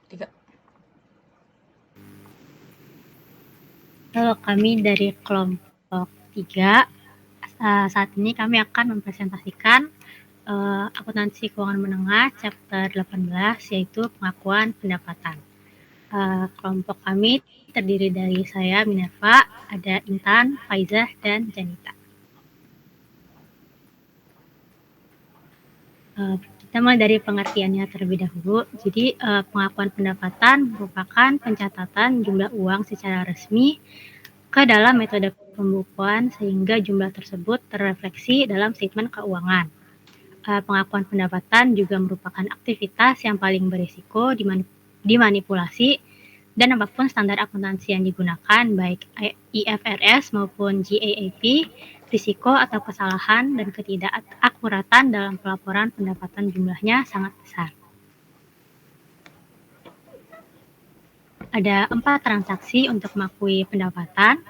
Tiga. Halo, kami dari kelompok 3. Saat ini kami akan mempresentasikan akuntansi keuangan menengah chapter 18, yaitu pengakuan pendapatan. Kelompok kami terdiri dari saya, Minerva, ada Intan, Faizah, dan Janita. Kita mulai dari pengertiannya terlebih dahulu. Jadi pengakuan pendapatan merupakan pencatatan jumlah uang secara resmi ke dalam metode pembukuan sehingga jumlah tersebut terrefleksi dalam statement keuangan. Pengakuan pendapatan juga merupakan aktivitas yang paling berisiko dimanipulasi, dan apapun standar akuntansi yang digunakan, baik IFRS maupun GAAP, risiko atau kesalahan dan ketidakakuratan dalam pelaporan pendapatan jumlahnya sangat besar. Ada 4 transaksi untuk mengakui pendapatan.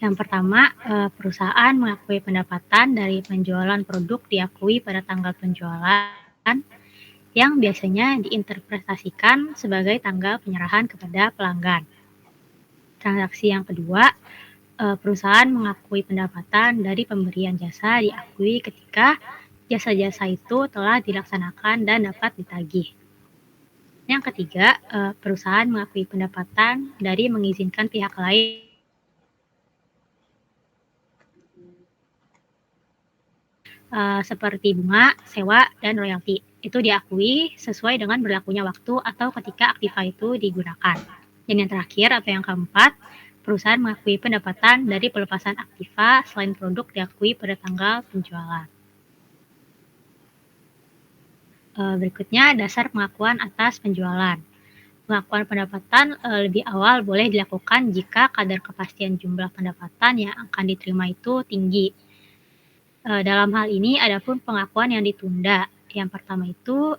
Yang pertama, perusahaan mengakui pendapatan dari penjualan produk diakui pada tanggal penjualan yang biasanya diinterpretasikan sebagai tanggal penyerahan kepada pelanggan. Transaksi yang kedua, perusahaan mengakui pendapatan dari pemberian jasa diakui ketika jasa-jasa itu telah dilaksanakan dan dapat ditagih. Yang ketiga, perusahaan mengakui pendapatan dari mengizinkan pihak lain seperti bunga, sewa, dan royalti. Itu diakui sesuai dengan berlakunya waktu atau ketika aktiva itu digunakan. Dan yang terakhir atau yang keempat, perusahaan mengakui pendapatan dari pelepasan aktiva selain produk diakui pada tanggal penjualan. Berikutnya dasar pengakuan atas penjualan. Pengakuan pendapatan lebih awal boleh dilakukan jika kadar kepastian jumlah pendapatan yang akan diterima itu tinggi. Dalam hal ini ada pun pengakuan yang ditunda. Yang pertama itu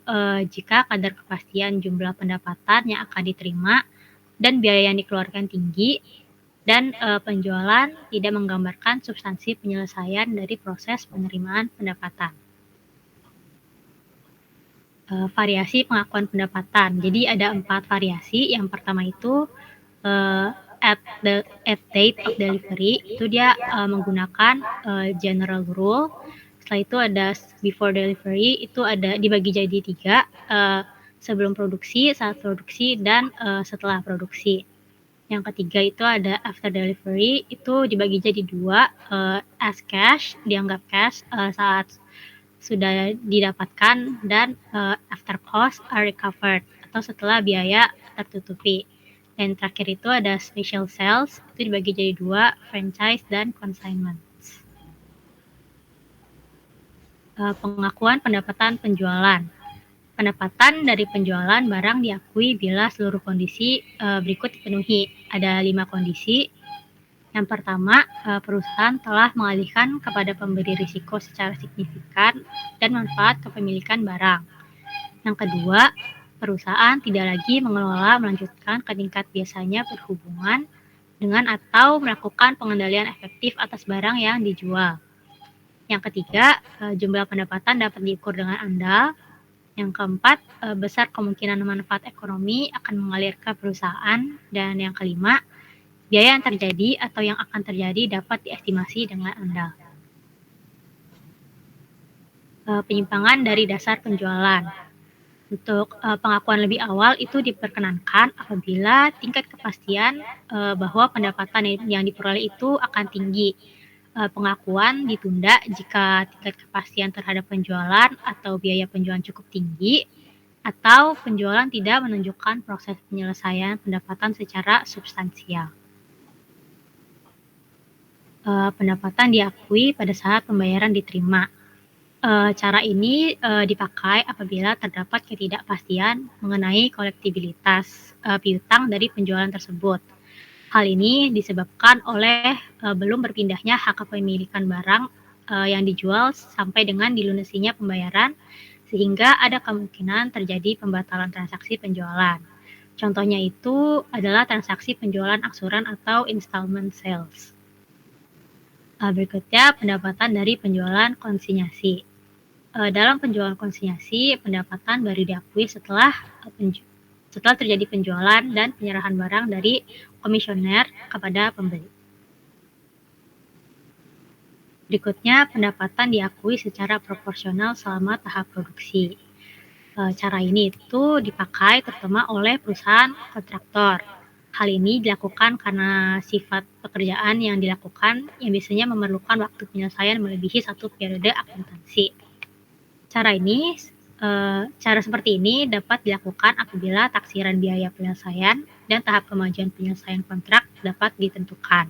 jika kadar kepastian jumlah pendapatan yang akan diterima dan biaya yang dikeluarkan tinggi, dan penjualan tidak menggambarkan substansi penyelesaian dari proses penerimaan pendapatan. Variasi pengakuan pendapatan. Jadi ada 4 variasi. Yang pertama itu at date of delivery, itu dia menggunakan general rule. Setelah itu ada before delivery, itu ada dibagi jadi 3, sebelum produksi, saat produksi, dan setelah produksi. Yang ketiga itu ada after delivery, itu dibagi jadi 2, as cash, dianggap cash saat sudah didapatkan, dan after cost are recovered, atau setelah biaya tertutupi. Dan terakhir itu ada special sales, itu dibagi jadi 2, franchise dan consignment. Pengakuan pendapatan penjualan. Pendapatan dari penjualan barang diakui bila seluruh kondisi berikut dipenuhi. Ada 5 kondisi. Yang pertama, perusahaan telah mengalihkan kepada pemberi risiko secara signifikan dan manfaat kepemilikan barang. Yang kedua, perusahaan tidak lagi melanjutkan ke tingkat biasanya berhubungan dengan atau melakukan pengendalian efektif atas barang yang dijual. Yang ketiga, jumlah pendapatan dapat diukur dengan andal. Yang keempat, besar kemungkinan manfaat ekonomi akan mengalir ke perusahaan. Dan yang kelima, biaya yang terjadi atau yang akan terjadi dapat diestimasi dengan andal. Penyimpangan dari dasar penjualan. Untuk pengakuan lebih awal itu diperkenankan apabila tingkat kepastian bahwa pendapatan yang diperoleh itu akan tinggi. Pengakuan ditunda jika tingkat kepastian terhadap penjualan atau biaya penjualan cukup tinggi, atau penjualan tidak menunjukkan proses penyelesaian pendapatan secara substansial. Pendapatan diakui pada saat pembayaran diterima. Cara ini dipakai apabila terdapat ketidakpastian mengenai kolektibilitas piutang dari penjualan tersebut. Hal ini disebabkan oleh belum berpindahnya hak kepemilikan barang yang dijual sampai dengan dilunasinya pembayaran, sehingga ada kemungkinan terjadi pembatalan transaksi penjualan. Contohnya itu adalah transaksi penjualan aksuran atau installment sales. Berikutnya pendapatan dari penjualan konsinyasi. Dalam penjualan konsinyasi, pendapatan baru diakui setelah setelah terjadi penjualan dan penyerahan barang dari komisioner kepada pembeli. Berikutnya, pendapatan diakui secara proporsional selama tahap produksi. Cara ini itu dipakai terutama oleh perusahaan kontraktor. Hal ini dilakukan karena sifat pekerjaan yang dilakukan yang biasanya memerlukan waktu penyelesaian melebihi satu periode akuntansi. Cara seperti ini dapat dilakukan apabila taksiran biaya penyelesaian dan tahap kemajuan penyelesaian kontrak dapat ditentukan.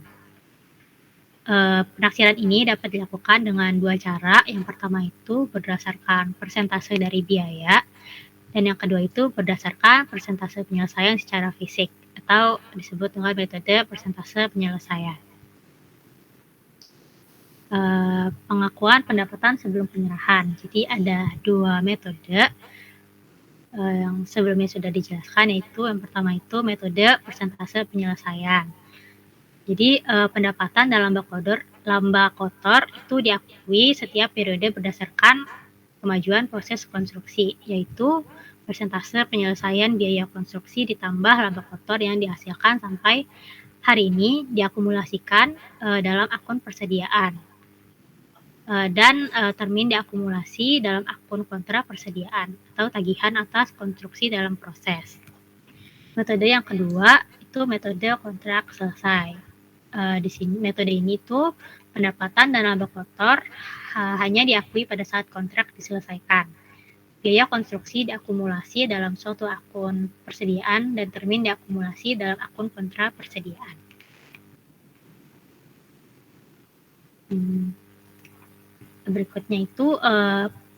Penaksiran ini dapat dilakukan dengan dua cara. Yang pertama itu berdasarkan persentase dari biaya, dan yang kedua itu berdasarkan persentase penyelesaian secara fisik atau disebut dengan metode persentase penyelesaian. Pengakuan pendapatan sebelum penyerahan. Jadi ada dua metode yang sebelumnya sudah dijelaskan, yaitu yang pertama itu metode persentase penyelesaian. Jadi pendapatan dalam laba kotor itu diakui setiap periode berdasarkan kemajuan proses konstruksi, yaitu persentase penyelesaian biaya konstruksi ditambah laba kotor yang dihasilkan sampai hari ini diakumulasikan dalam akun persediaan dan termin diakumulasi dalam akun kontra persediaan atau tagihan atas konstruksi dalam proses. Metode yang kedua itu metode kontrak selesai. Di sini metode ini tuh pendapatan dan laba kotor hanya diakui pada saat kontrak diselesaikan. Biaya konstruksi diakumulasi dalam suatu akun persediaan dan termin diakumulasi dalam akun kontra persediaan. Berikutnya itu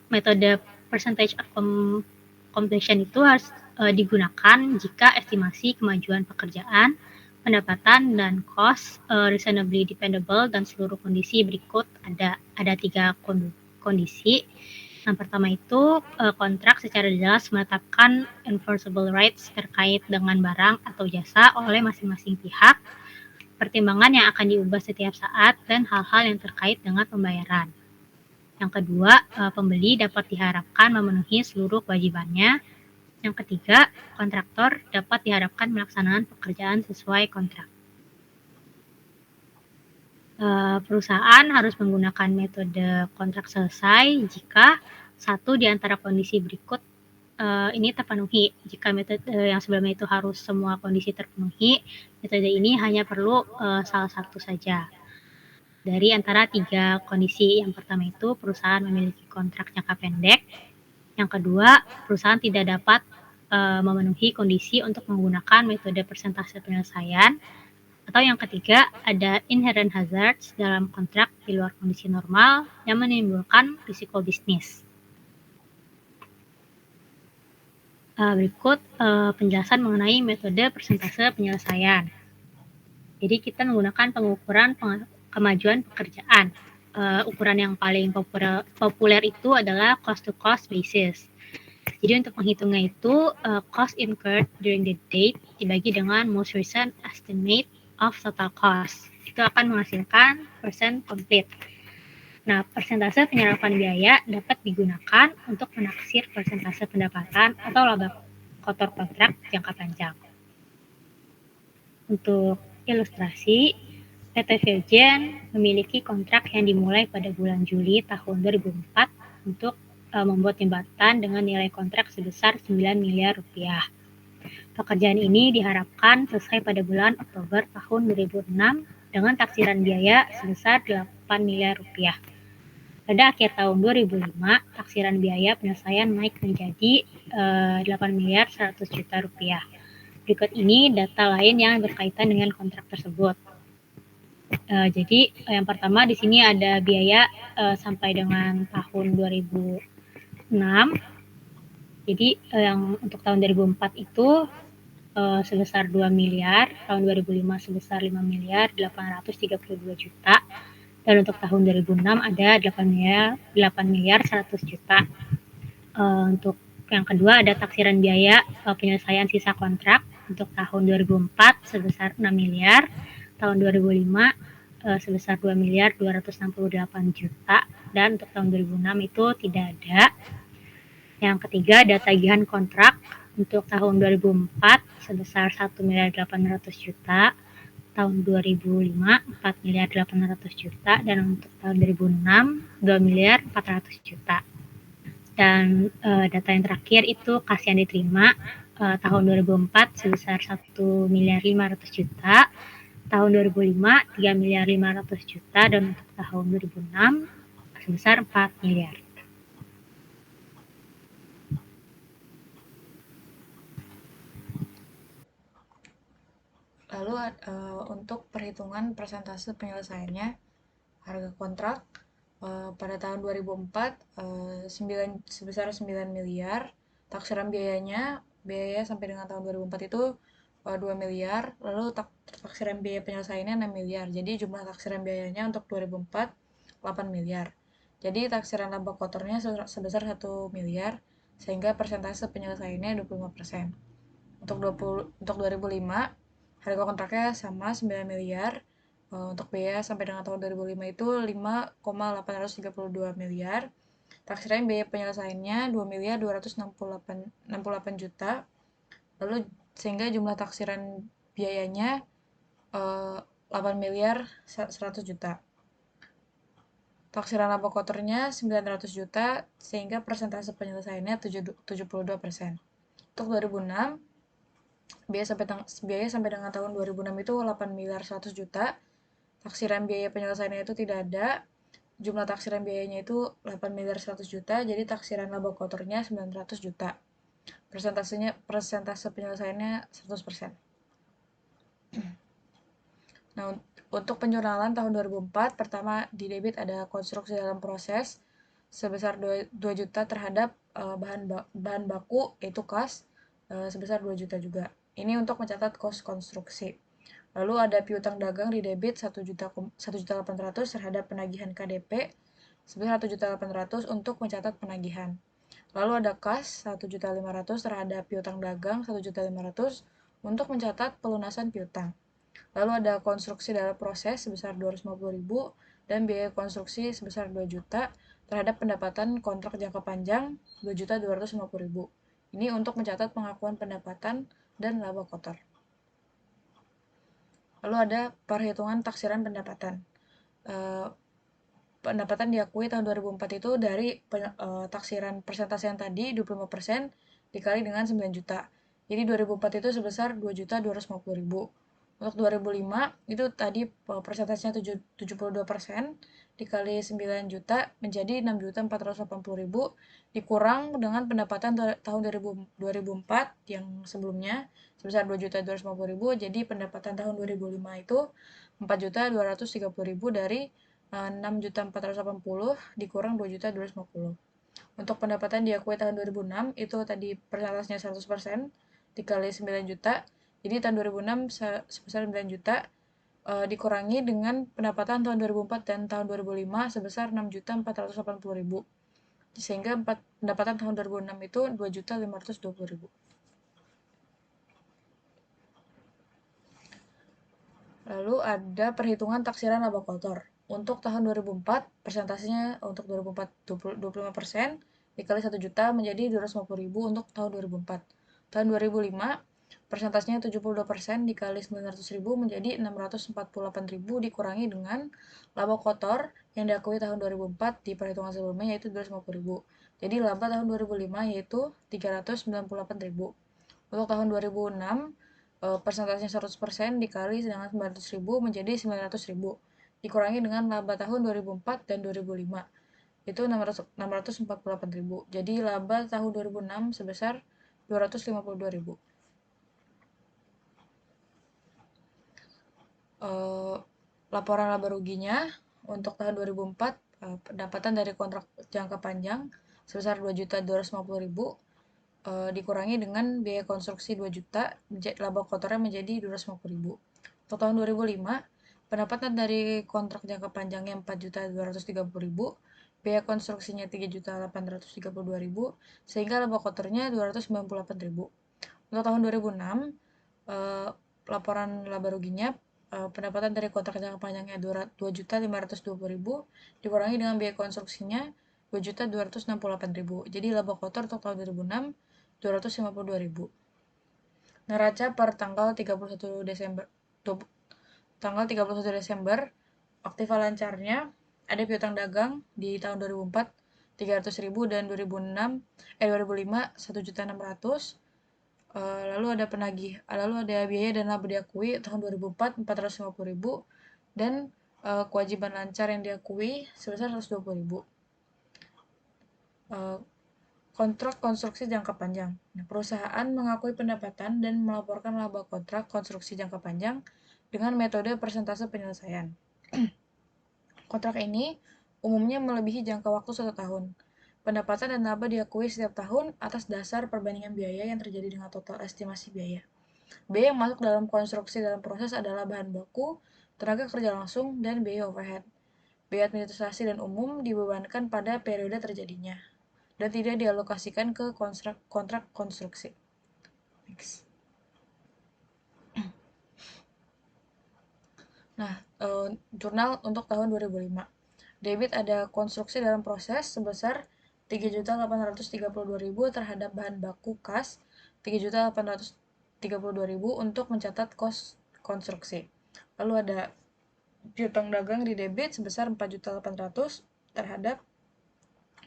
metode percentage of completion itu harus digunakan jika estimasi kemajuan pekerjaan, pendapatan, dan cost reasonably dependable dan seluruh kondisi berikut ada 3 kondisi. Yang pertama itu kontrak secara jelas menetapkan enforceable rights terkait dengan barang atau jasa oleh masing-masing pihak, pertimbangan yang akan diubah setiap saat, dan hal-hal yang terkait dengan pembayaran. Yang kedua, pembeli dapat diharapkan memenuhi seluruh kewajibannya. Yang ketiga, kontraktor dapat diharapkan melaksanakan pekerjaan sesuai kontrak. Perusahaan harus menggunakan metode kontrak selesai jika satu di antara kondisi berikut ini terpenuhi. Jika metode yang sebelumnya itu harus semua kondisi terpenuhi, metode ini hanya perlu salah satu saja dari antara 3 kondisi. Yang pertama itu perusahaan memiliki kontrak jangka pendek. Yang kedua, perusahaan tidak dapat memenuhi kondisi untuk menggunakan metode persentase penyelesaian. Atau yang ketiga, ada inherent hazards dalam kontrak di luar kondisi normal yang menimbulkan risiko bisnis. Berikut penjelasan mengenai metode persentase penyelesaian. Jadi kita menggunakan pengukuran kemajuan pekerjaan. Ukuran yang paling populer itu adalah cost to cost basis. Jadi untuk menghitungnya itu cost incurred during the date dibagi dengan most recent estimate of total cost. Itu akan menghasilkan percent complete. Nah, persentase penyerapan biaya dapat digunakan untuk menaksir persentase pendapatan atau laba kotor kontrak jangka panjang. Untuk ilustrasi, PT Virgin memiliki kontrak yang dimulai pada bulan Juli tahun 2004 untuk membuat jembatan dengan nilai kontrak sebesar 9 miliar rupiah. Pekerjaan ini diharapkan selesai pada bulan Oktober tahun 2006 dengan taksiran biaya sebesar 8 miliar rupiah. Pada akhir tahun 2005, taksiran biaya penyelesaian naik menjadi 8 miliar 100 juta rupiah. Berikut ini data lain yang berkaitan dengan kontrak tersebut. Jadi yang pertama di sini ada biaya sampai dengan tahun 2006. Jadi yang untuk tahun 2004 itu sebesar 2 miliar, tahun 2005 sebesar 5 miliar 832 juta, dan untuk tahun 2006 ada 8 miliar 100 juta. Untuk yang kedua ada taksiran biaya penyelesaian sisa kontrak untuk tahun 2004 sebesar 6 miliar, tahun 2005 sebesar 2 miliar 268 juta, dan untuk tahun 2006 itu tidak ada. Yang ketiga ada tagihan kontrak Untuk tahun 2004 sebesar 1.800.000.000, tahun 2005 4.800.000.000, dan untuk tahun 2006 2.400.000.000. Dan data yang terakhir itu kas yang diterima tahun 2004 sebesar 1.500.000.000, tahun 2005 3.500.000.000, dan untuk tahun 2006 sebesar 4 miliar. Lalu untuk perhitungan persentase penyelesaiannya, harga kontrak pada tahun 2004 sebesar 9 miliar, taksiran biaya sampai dengan tahun 2004 itu 2 miliar, lalu taksiran biaya penyelesaiannya 6 miliar. Jadi jumlah taksiran biayanya untuk 2004 8 miliar. Jadi taksiran laba kotornya sebesar 1 miliar, sehingga persentase penyelesaiannya 25%. Untuk 2005 harga kontraknya sama 9 miliar. Untuk biaya sampai dengan tahun 2005 itu 5,832 miliar. Taksiran biaya penyelesaiannya 2.268 juta. Lalu sehingga jumlah taksiran biayanya 8 miliar 100 juta. Taksiran laba kotornya 900 juta, sehingga persentase penyelesaiannya 72%. Untuk 2006 biaya sampai dengan tahun 2006 itu 8 miliar 100 juta. Taksiran biaya penyelesaiannya itu tidak ada. Jumlah taksiran biayanya itu 8 miliar 100 juta, jadi taksiran laba kotornya 900 juta. Persentase penyelesaiannya 100%. Nah, untuk penjualan tahun 2004, pertama di debit ada konstruksi dalam proses sebesar 2 juta terhadap bahan baku, yaitu kas, sebesar 2 juta juga. Ini untuk mencatat kos konstruksi. Lalu ada piutang dagang di debit 1.800.000 terhadap penagihan KDP sebesar 1.800.000 untuk mencatat penagihan. Lalu ada kas 1.500.000 terhadap piutang dagang 1.500.000 untuk mencatat pelunasan piutang. Lalu ada konstruksi dalam proses sebesar 250.000 dan biaya konstruksi sebesar 2 juta terhadap pendapatan kontrak jangka panjang 2.250.000. Ini untuk mencatat pengakuan pendapatan dan laba kotor. Lalu ada perhitungan taksiran pendapatan. Pendapatan diakui tahun 2004 itu dari taksiran persentase yang tadi 25% dikali dengan 9 juta. Jadi 2004 itu sebesar 2.250.000. Untuk 2005 itu tadi persentasenya 72% dikali 9 juta menjadi 6.480.000 dikurang dengan pendapatan tahun 2004 yang sebelumnya sebesar 2.250.000. Jadi pendapatan tahun 2005 itu 4.230.000 dari 6.480 dikurang 2.250. Untuk pendapatan diakui tahun 2006 itu tadi persentasenya 100% dikali 9 juta. Jadi tahun 2006 sebesar 9 juta dikurangi dengan pendapatan tahun 2004 dan tahun 2005 sebesar 6.480.000. Sehingga pendapatan tahun 2006 itu 2.520.000. Lalu ada perhitungan taksiran laba kotor. Untuk tahun 2004, persentasenya untuk 2004 25% dikali 1 juta menjadi 250.000 untuk tahun 2004. Tahun 2005, persentasenya 72% dikali 900.000 menjadi 648.000 dikurangi dengan laba kotor yang diakui tahun 2004 di perhitungan sebelumnya yaitu 250.000. Jadi laba tahun 2005 yaitu 398.000. Untuk tahun 2006, persentasenya 100% dikali dengan 900.000 menjadi 900.000 dikurangi dengan laba tahun 2004 dan 2005 itu 648.000. Jadi laba tahun 2006 sebesar 252.000. Laporan laba ruginya untuk tahun 2004, pendapatan dari kontrak jangka panjang sebesar 2.250.000 dikurangi dengan biaya konstruksi 2 juta, laba kotornya menjadi 250.000. Untuk tahun 2005, pendapatan dari kontrak jangka panjangnya 4.230.000, biaya konstruksinya 3.832.000, sehingga laba kotornya 298.000. Untuk tahun 2006, laporan laba ruginya pendapatan dari kontrak jangka panjangnya 2.520.000 dikurangi dengan biaya konstruksinya 2.268.000. Jadi laba kotor untuk tahun 2006 252.000. Neraca per tanggal 31 Desember tanggal 31 Desember, aktiva lancarnya ada piutang dagang di tahun 2004 300.000 dan 2005 1.600.000. Lalu ada biaya dan laba diakui tahun 2004 450.000 dan kewajiban lancar yang diakui sebesar 120.000. Kontrak konstruksi jangka panjang. Nah, perusahaan mengakui pendapatan dan melaporkan laba kontrak konstruksi jangka panjang dengan metode persentase penyelesaian. Kontrak ini umumnya melebihi jangka waktu 1 tahun. Pendapatan dan laba diakui setiap tahun atas dasar perbandingan biaya yang terjadi dengan total estimasi biaya. Biaya yang masuk dalam konstruksi dalam proses adalah bahan baku, tenaga kerja langsung, dan biaya overhead. Biaya administrasi dan umum dibebankan pada periode terjadinya dan tidak dialokasikan ke kontrak konstruksi. Next. Nah, jurnal untuk tahun 2005. Debit ada konstruksi dalam proses sebesar 3.832.000 terhadap bahan baku kas 3.832.000 untuk mencatat kos konstruksi. Lalu ada piutang dagang di debit sebesar 4.800.000 terhadap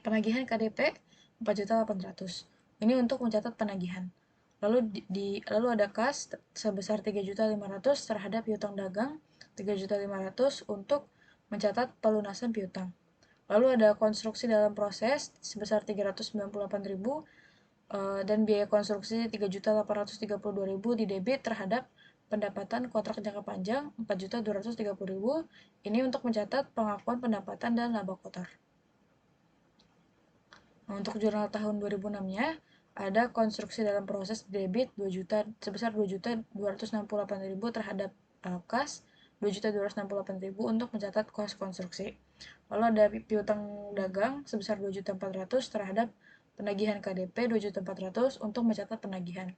penagihan KDP 4.800.000. Ini untuk mencatat penagihan. Lalu ada kas sebesar 3.500.000 terhadap piutang dagang 3.500.000 untuk mencatat pelunasan piutang. Lalu ada konstruksi dalam proses sebesar 398.000 dan biaya konstruksi 3.832.000 di debit terhadap pendapatan kontrak jangka panjang 4.230.000. Ini untuk mencatat pengakuan pendapatan dan laba kotor. Nah, untuk jurnal tahun 2006-nya ada konstruksi dalam proses debit 2 juta sebesar 2.268.000 terhadap kas 2.268.000 untuk mencatat kos konstruksi. Lalu ada piutang dagang sebesar 2.400.000 terhadap penagihan KDP 2.400.000 untuk mencatat penagihan.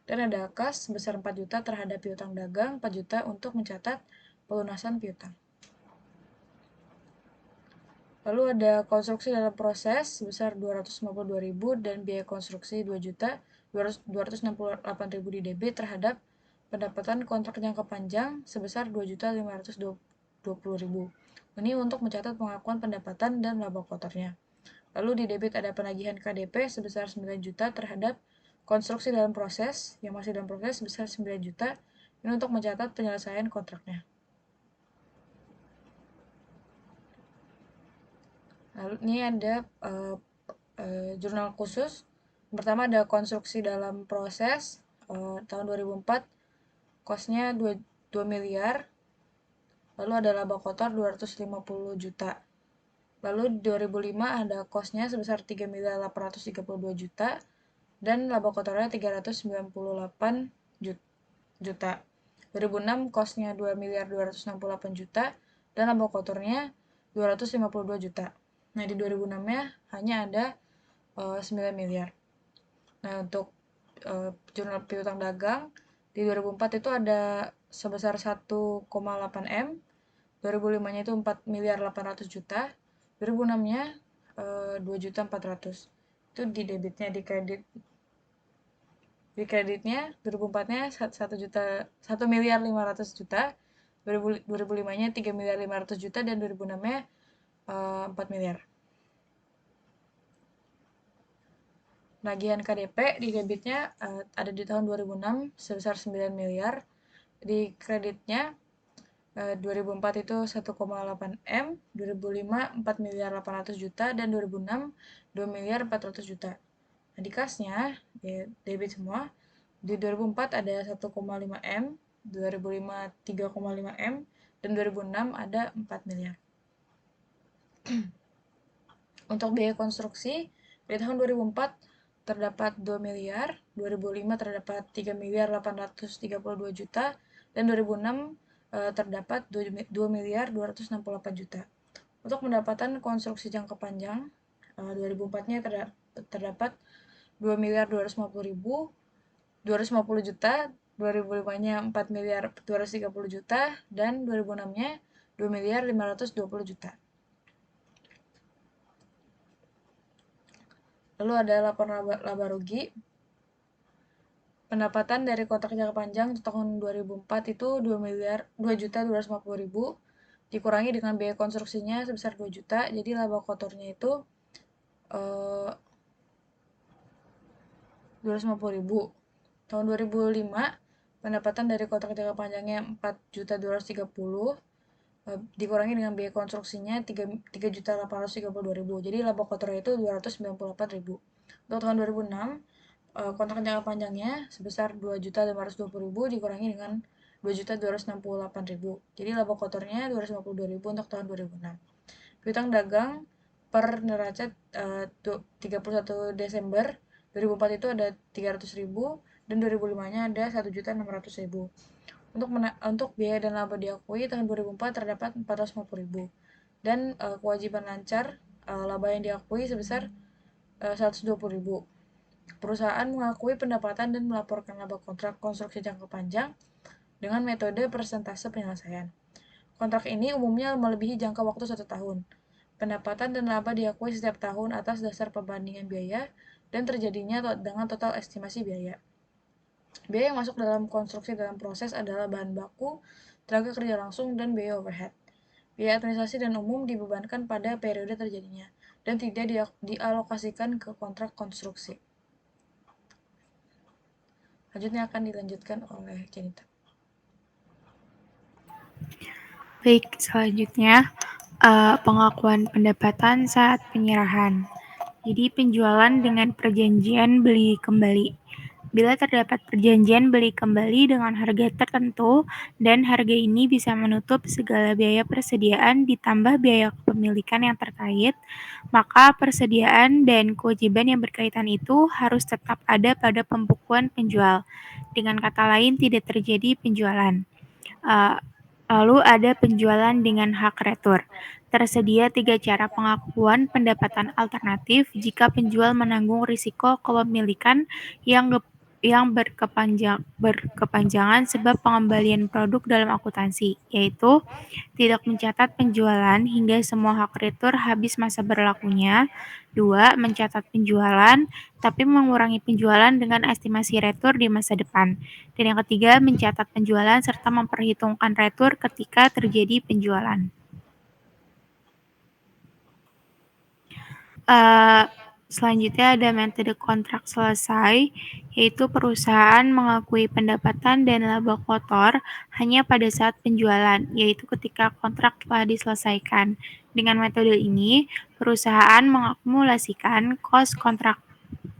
Dan ada kas sebesar 4 juta terhadap piutang dagang 4 juta untuk mencatat pelunasan piutang. Lalu ada konstruksi dalam proses sebesar 252.000 dan biaya konstruksi 2.268.000 di debit terhadap pendapatan kontrak jangka panjang sebesar 2.520.000. Ini untuk mencatat pengakuan pendapatan dan laba kotornya. Lalu di debit ada penagihan KDP sebesar 9 juta terhadap konstruksi dalam proses yang masih dalam proses sebesar 9 juta. Ini untuk mencatat penyelesaian kontraknya. Lalu ini ada jurnal khusus. Pertama ada konstruksi dalam proses tahun 2004, kosnya 2 miliar. Lalu ada laba kotor 250 juta. Lalu di 2005 ada kosnya sebesar 3.832 juta dan laba kotornya 398 juta. 2006 kosnya 2.268 juta dan laba kotornya 252 juta. Nah, di 2006-nya hanya ada 9 miliar. Nah, untuk jurnal piutang dagang di 2004 itu ada sebesar 1,8 M, 2005-nya itu 4.800.000 juta, 2006-nya 2.400.000. Itu di debitnya, di kreditnya 2004-nya 1.500.000 juta, 2005-nya 3.500.000 juta dan 2006-nya 4 miliar. Penagihan KDP di debitnya ada di tahun 2006 sebesar 9 miliar. Di kreditnya 2004 itu 1,8 M, 2005 4.800.000 juta dan 2006 2.400.000 juta. Nah, di kasnya debit semua. Di 2004 ada 1,5 M, 2005 3,5 M dan 2006 ada 4 miliar. Untuk biaya konstruksi di tahun 2004 terdapat 2 miliar, 2005 terdapat 3.832 juta dan 2006 terdapat 2 miliar 268 juta. Untuk pendapatan konstruksi jangka panjang 2004-nya terdapat 2 miliar 250 juta, 2005-nya 4 miliar 230 juta dan 2006-nya 2 miliar 520 juta. Lalu ada laporan laba rugi. Pendapatan dari kontrak jangka panjang tahun 2004 itu 2.250.000 dikurangi dengan biaya konstruksinya sebesar 2 juta, jadi laba kotornya itu 250.000. Tahun 2005 pendapatan dari kontrak jangka panjangnya 4.230.000 dikurangi dengan biaya konstruksinya 3.832.000. Jadi laba kotornya itu 298.000. Untuk tahun 2006 kontrak jangka panjangnya sebesar 2.520.000 dikurangi dengan 2.268.000. Jadi laba kotornya 252.000 untuk tahun 2006. Piutang dagang per neraca 31 Desember 2004 itu ada 300.000 dan 2005-nya ada 1.600.000. Untuk biaya dan laba diakui tahun 2004 terdapat 450.000 dan kewajiban lancar laba yang diakui sebesar 120.000. Perusahaan mengakui pendapatan dan melaporkan laba kontrak konstruksi jangka panjang dengan metode persentase penyelesaian. Kontrak ini umumnya melebihi jangka waktu 1 tahun. Pendapatan dan laba diakui setiap tahun atas dasar perbandingan biaya dan terjadinya dengan total estimasi biaya. Biaya yang masuk dalam konstruksi dalam proses adalah bahan baku, tenaga kerja langsung, dan biaya overhead. Biaya administrasi dan umum dibebankan pada periode terjadinya dan tidak dialokasikan ke kontrak konstruksi. Selanjutnya akan dilanjutkan oleh Janita. Baik, selanjutnya pengakuan pendapatan saat penyerahan. Jadi penjualan dengan perjanjian beli kembali. Bila terdapat perjanjian beli kembali dengan harga tertentu dan harga ini bisa menutup segala biaya persediaan ditambah biaya kepemilikan yang terkait, maka persediaan dan kewajiban yang berkaitan itu harus tetap ada pada pembukuan penjual. Dengan kata lain, tidak terjadi penjualan. Lalu ada penjualan dengan hak retur. Tersedia 3 cara pengakuan pendapatan alternatif jika penjual menanggung risiko kepemilikan yang berkepanjangan sebab pengembalian produk dalam akuntansi, yaitu tidak mencatat penjualan hingga semua hak retur habis masa berlakunya. 2. Mencatat penjualan, tapi mengurangi penjualan dengan estimasi retur di masa depan. Dan yang ketiga, mencatat penjualan serta memperhitungkan retur ketika terjadi penjualan. Selanjutnya ada metode kontrak selesai, yaitu perusahaan mengakui pendapatan dan laba kotor hanya pada saat penjualan, yaitu ketika kontrak telah diselesaikan. Dengan metode ini, perusahaan mengakumulasikan kos kontrak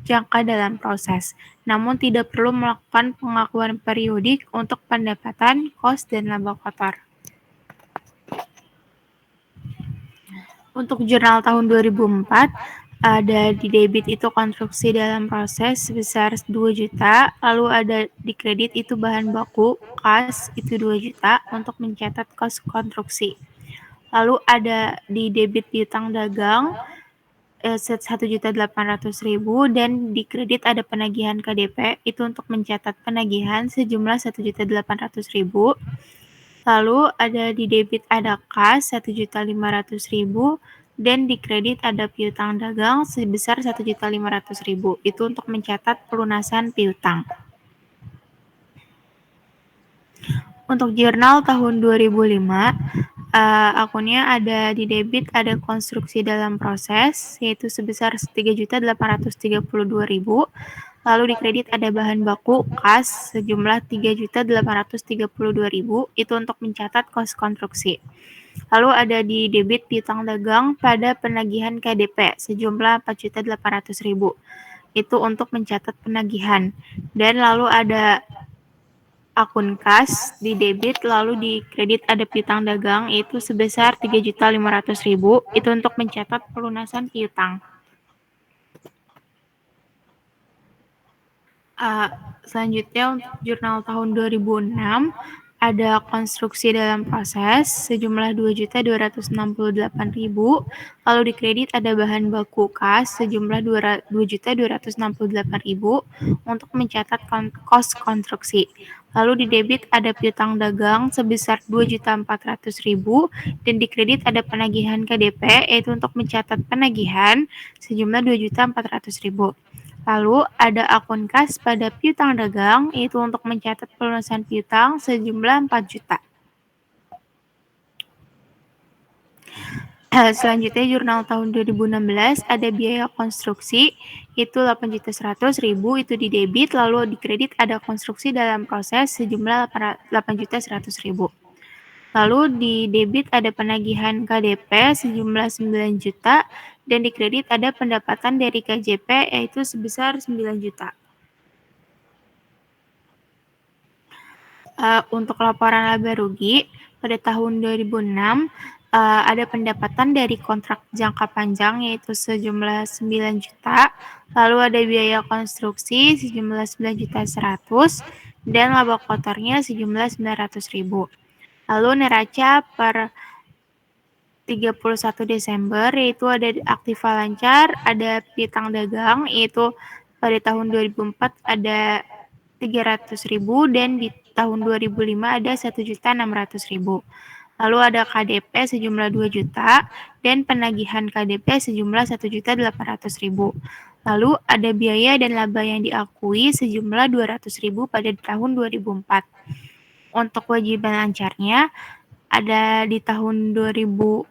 jangka dalam proses, namun tidak perlu melakukan pengakuan periodik untuk pendapatan, kos, dan laba kotor. Untuk jurnal tahun 2004, ada di debit itu konstruksi dalam proses sebesar 2 juta, lalu ada di kredit itu bahan baku, kas itu 2 juta untuk mencatat kos konstruksi. Lalu ada di debit piutang dagang 1.800.000 dan di kredit ada penagihan KDP itu untuk mencatat penagihan sejumlah 1.800.000. Lalu ada di debit ada kas 1.500.000 dan di kredit ada piutang dagang sebesar 1.500.000. Itu untuk mencatat pelunasan piutang. Untuk jurnal tahun 2005, akunnya ada di debit ada konstruksi dalam proses yaitu sebesar 3.832.000. Lalu di kredit ada bahan baku kas sejumlah 3.832.000 itu untuk mencatat kos konstruksi. Lalu ada di debit piutang dagang pada penagihan KDP sejumlah 4.800.000 itu untuk mencatat penagihan. Dan lalu ada akun kas di debit lalu di kredit ada piutang dagang itu sebesar 3.500.000 itu untuk mencatat pelunasan piutang. Selanjutnya untuk jurnal tahun 2006 ada konstruksi dalam proses sejumlah 2.268.000, lalu di kredit ada bahan baku kas sejumlah 2.268.000 untuk mencatat kos konstruksi. Lalu di debit ada piutang dagang sebesar 2.400.000 dan di kredit ada penagihan KDP yaitu untuk mencatat penagihan sejumlah 2.400.000. Lalu ada akun kas pada piutang dagang, yaitu untuk mencatat pelunasan piutang sejumlah 4 juta. Selanjutnya jurnal tahun 2016 ada biaya konstruksi itu 8.100.000 itu di debit, lalu di kredit ada konstruksi dalam proses sejumlah 8.100.000. Lalu di debit ada penagihan KDP sejumlah 9 juta dan di kredit ada pendapatan dari KJP yaitu sebesar 9 juta. Untuk laporan laba rugi pada tahun 2006 ada pendapatan dari kontrak jangka panjang yaitu sejumlah 9 juta, lalu ada biaya konstruksi sejumlah 9.100.000 dan laba kotornya sejumlah 900.000. Lalu neraca per 31 Desember yaitu ada aktiva lancar, ada piutang dagang yaitu pada tahun 2004 ada 300.000 dan di tahun 2005 ada 1.600.000. Lalu ada KDP sejumlah 2 juta dan penagihan KDP sejumlah 1.800.000. Lalu ada biaya dan laba yang diakui sejumlah 200.000 pada tahun 2004. Untuk kewajiban lancarnya ada di tahun 2005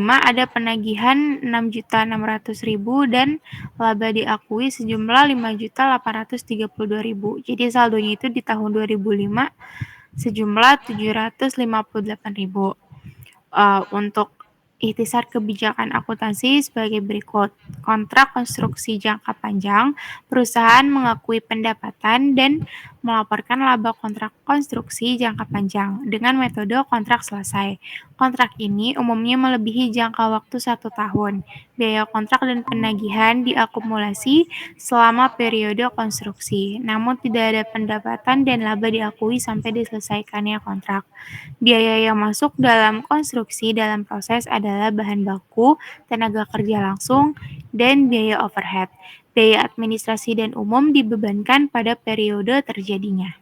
ada penagihan 6.600.000 dan laba diakui sejumlah 5.832.000. Jadi saldonya itu di tahun 2005 sejumlah 758.000. Untuk ikhtisar kebijakan akuntansi sebagai berikut. Kontrak konstruksi jangka panjang, perusahaan mengakui pendapatan dan melaporkan laba kontrak konstruksi jangka panjang dengan metode kontrak selesai. Kontrak ini umumnya melebihi jangka waktu 1 tahun. Biaya kontrak dan penagihan diakumulasi selama periode konstruksi, namun tidak ada pendapatan dan laba diakui sampai diselesaikannya kontrak. Biaya yang masuk dalam konstruksi dalam proses adalah bahan baku, tenaga kerja langsung, dan biaya overhead. Biaya administrasi dan umum dibebankan pada periode terjadinya.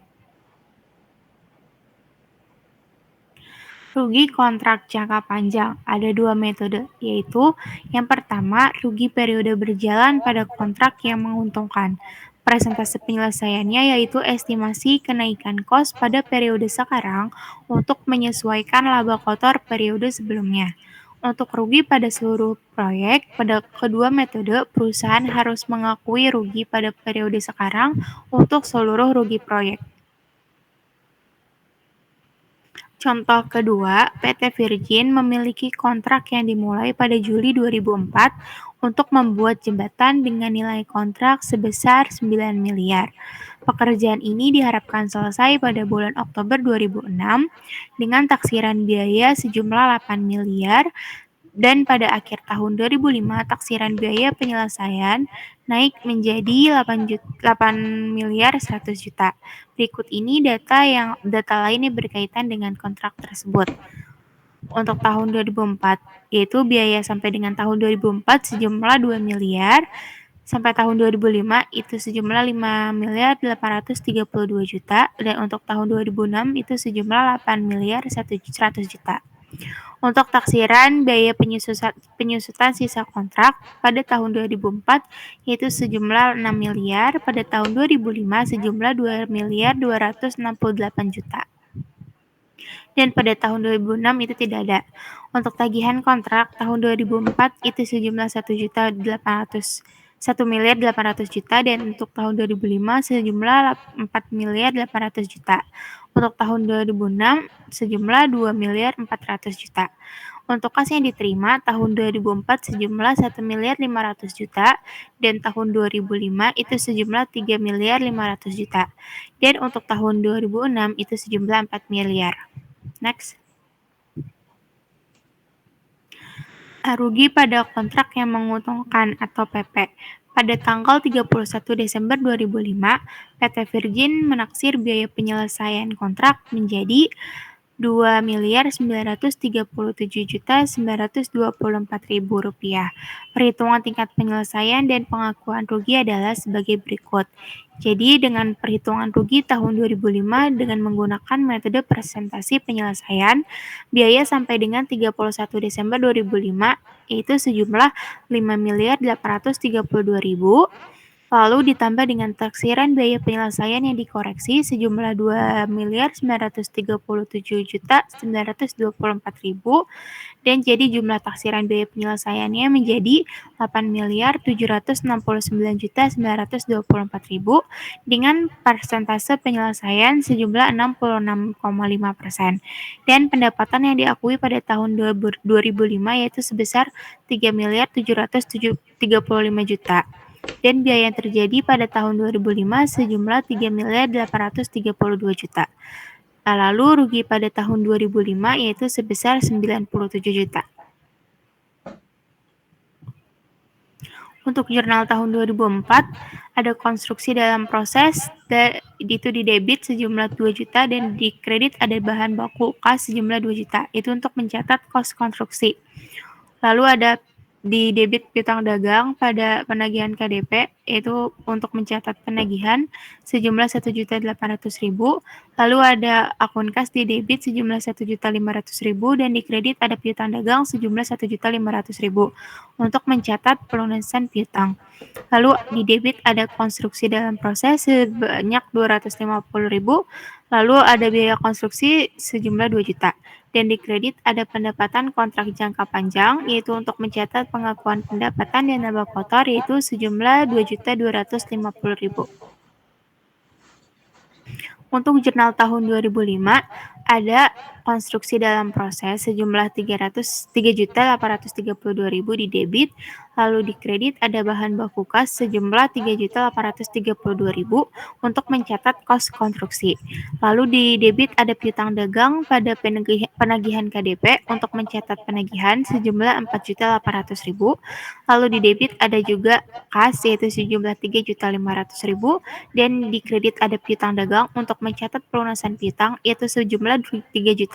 Rugi kontrak jangka panjang ada 2 metode, yaitu yang pertama rugi periode berjalan pada kontrak yang menguntungkan. Presentase penyelesaiannya yaitu estimasi kenaikan kos pada periode sekarang untuk menyesuaikan laba kotor periode sebelumnya. Untuk rugi pada seluruh proyek, pada kedua metode, perusahaan harus mengakui rugi pada periode sekarang untuk seluruh rugi proyek. Contoh kedua, PT Virgin memiliki kontrak yang dimulai pada Juli 2004 untuk membuat jembatan dengan nilai kontrak sebesar 9 miliar. Pekerjaan ini diharapkan selesai pada bulan Oktober 2006 dengan taksiran biaya sejumlah 8 miliar dan pada akhir tahun 2005 taksiran biaya penyelesaian naik menjadi 8 miliar 100 juta. Berikut ini data lain yang berkaitan dengan kontrak tersebut. Untuk tahun 2004, yaitu biaya sampai dengan tahun 2004 sejumlah 2 miliar, sampai tahun 2005 itu sejumlah 5 miliar 832 juta, dan untuk tahun 2006 itu sejumlah 8 miliar 100 juta. Untuk taksiran biaya penyusutan sisa kontrak pada tahun 2004 yaitu sejumlah 6 miliar, pada tahun 2005 sejumlah 2 miliar 268 juta. Dan pada tahun 2006 itu tidak ada. Untuk tagihan kontrak tahun 2004 itu sejumlah 1 miliar 800 juta dan untuk tahun 2005 sejumlah 4 miliar 800 juta. Untuk tahun 2006 sejumlah 2 miliar 400 juta. Untuk kas yang diterima tahun 2004 sejumlah 1 miliar 500 juta dan tahun 2005 itu sejumlah 3 miliar 500 juta. Dan untuk tahun 2006 itu sejumlah 4 miliar. Next. Rugi pada kontrak yang menguntungkan atau PP. Pada tanggal 31 Desember 2005, PT Virgin menaksir biaya penyelesaian kontrak menjadi Rp2.937.924.000. Perhitungan tingkat penyelesaian dan pengakuan rugi adalah sebagai berikut. Jadi dengan perhitungan rugi tahun 2005 dengan menggunakan metode presentasi penyelesaian, biaya sampai dengan 31 Desember 2005 yaitu sejumlah 5.832.000. Lalu ditambah dengan taksiran biaya penyelesaian yang dikoreksi sejumlah 2.937.924.000 dan jadi jumlah taksiran biaya penyelesaiannya menjadi 8.769.924.000 dengan persentase penyelesaian sejumlah 66,5% dan pendapatan yang diakui pada tahun 2005 yaitu sebesar 3.735.000.000 dan biaya yang terjadi pada tahun 2005 sejumlah 3.832.000.000. Lalu rugi pada tahun 2005 yaitu sebesar 97 juta. Untuk jurnal tahun 2004 ada konstruksi dalam proses itu di debit sejumlah 2 juta dan di kredit ada bahan baku kas sejumlah 2 juta. Itu untuk mencatat kos konstruksi. Lalu ada di debit piutang dagang pada penagihan KDP yaitu untuk mencatat penagihan sejumlah 1.800.000. Lalu ada akun kas di debit sejumlah 1.500.000 dan di kredit ada piutang dagang sejumlah 1.500.000 untuk mencatat pelunasan piutang. Lalu di debit ada konstruksi dalam proses sebanyak 250.000. Lalu ada biaya konstruksi sejumlah 2 juta. Dan di kredit ada pendapatan kontrak jangka panjang yaitu untuk mencatat pengakuan pendapatan dan laba kotor yaitu sejumlah 2.250.000. Untuk jurnal tahun 2005 ada konstruksi dalam proses sejumlah 3.832.000 di debit, lalu di kredit ada bahan baku kas sejumlah 3.832.000 untuk mencatat kos konstruksi. Lalu di debit ada piutang dagang pada penagihan KDP untuk mencatat penagihan sejumlah 4.800.000. Lalu di debit ada juga kas yaitu sejumlah 3.500.000 dan di kredit ada piutang dagang untuk mencatat pelunasan piutang yaitu sejumlah 3.500.000.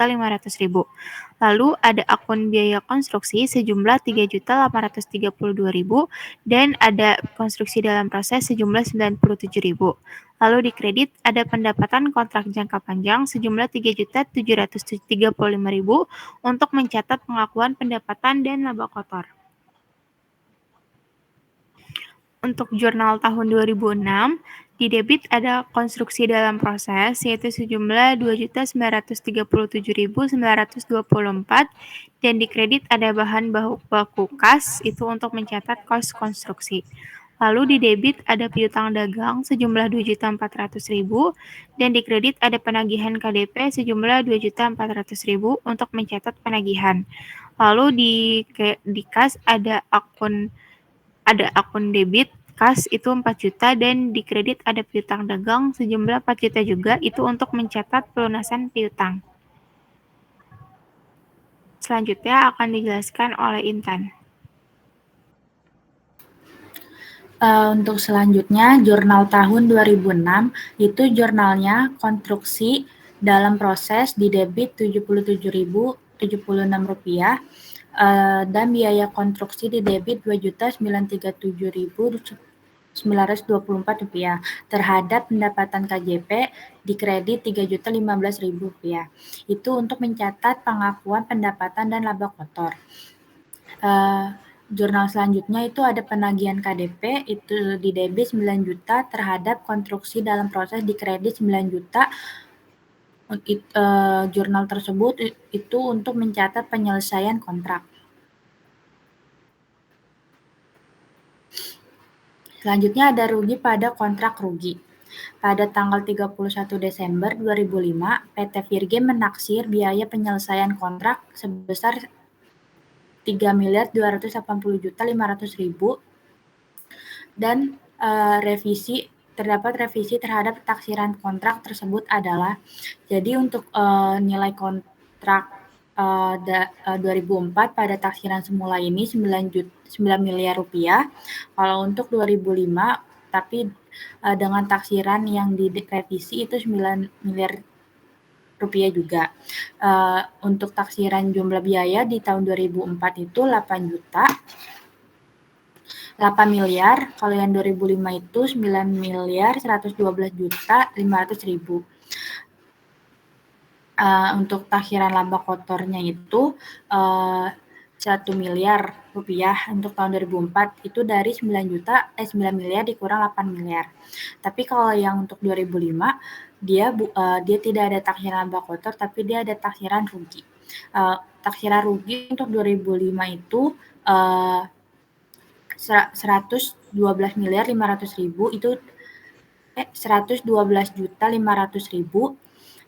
Lalu ada akun biaya konstruksi sejumlah 3.832.000 dan ada konstruksi dalam proses sejumlah 97.000. Lalu di kredit ada pendapatan kontrak jangka panjang sejumlah 3.735.000 untuk mencatat pengakuan pendapatan dan laba kotor. Untuk jurnal tahun 2006, di debit ada konstruksi dalam proses yaitu sejumlah 2.937.924 dan di kredit ada bahan baku kas itu untuk mencatat kos konstruksi. Lalu di debit ada piutang dagang sejumlah 2.400.000 dan di kredit ada penagihan KDP sejumlah 2.400.000 untuk mencatat penagihan. Lalu di kas ada akun debit kas itu 4 juta dan di kredit ada piutang dagang sejumlah 4 juta juga itu untuk mencatat pelunasan piutang. Selanjutnya akan dijelaskan oleh Intan. Untuk selanjutnya jurnal tahun 2006 itu jurnalnya konstruksi dalam proses di debit Rp77.076 dan biaya konstruksi di debit Rp2.937.924 terhadap pendapatan KJP di kredit Rp3.015.000. Itu untuk mencatat pengakuan pendapatan dan laba kotor. Jurnal selanjutnya itu ada penagihan KDP itu di debit 9 juta terhadap konstruksi dalam proses di kredit 9 juta. Jurnal tersebut itu untuk mencatat penyelesaian kontrak. Selanjutnya ada rugi pada kontrak rugi. Pada tanggal 31 Desember 2005, PT Virge menaksir biaya penyelesaian kontrak sebesar 3.280.500.000 dan terdapat revisi terhadap taksiran kontrak tersebut adalah jadi untuk nilai kontrak 2004 pada taksiran semula ini 9 miliar rupiah. Kalau untuk 2005 tapi dengan taksiran yang direvisi itu 9 miliar rupiah juga. Untuk taksiran jumlah biaya di tahun 2004 itu 8 juta, 8 miliar, kalau yang 2005 itu 9 miliar 112 juta 500 ribu. Untuk takhiran laba kotornya itu 1 miliar rupiah untuk tahun 2004 itu dari 9 miliar dikurang 8 miliar. Tapi kalau yang untuk 2005 dia tidak ada takhiran laba kotor tapi dia ada takhiran rugi. Takhiran rugi untuk 2005 itu 112 miliar 500 ribu itu 112 juta 500 ribu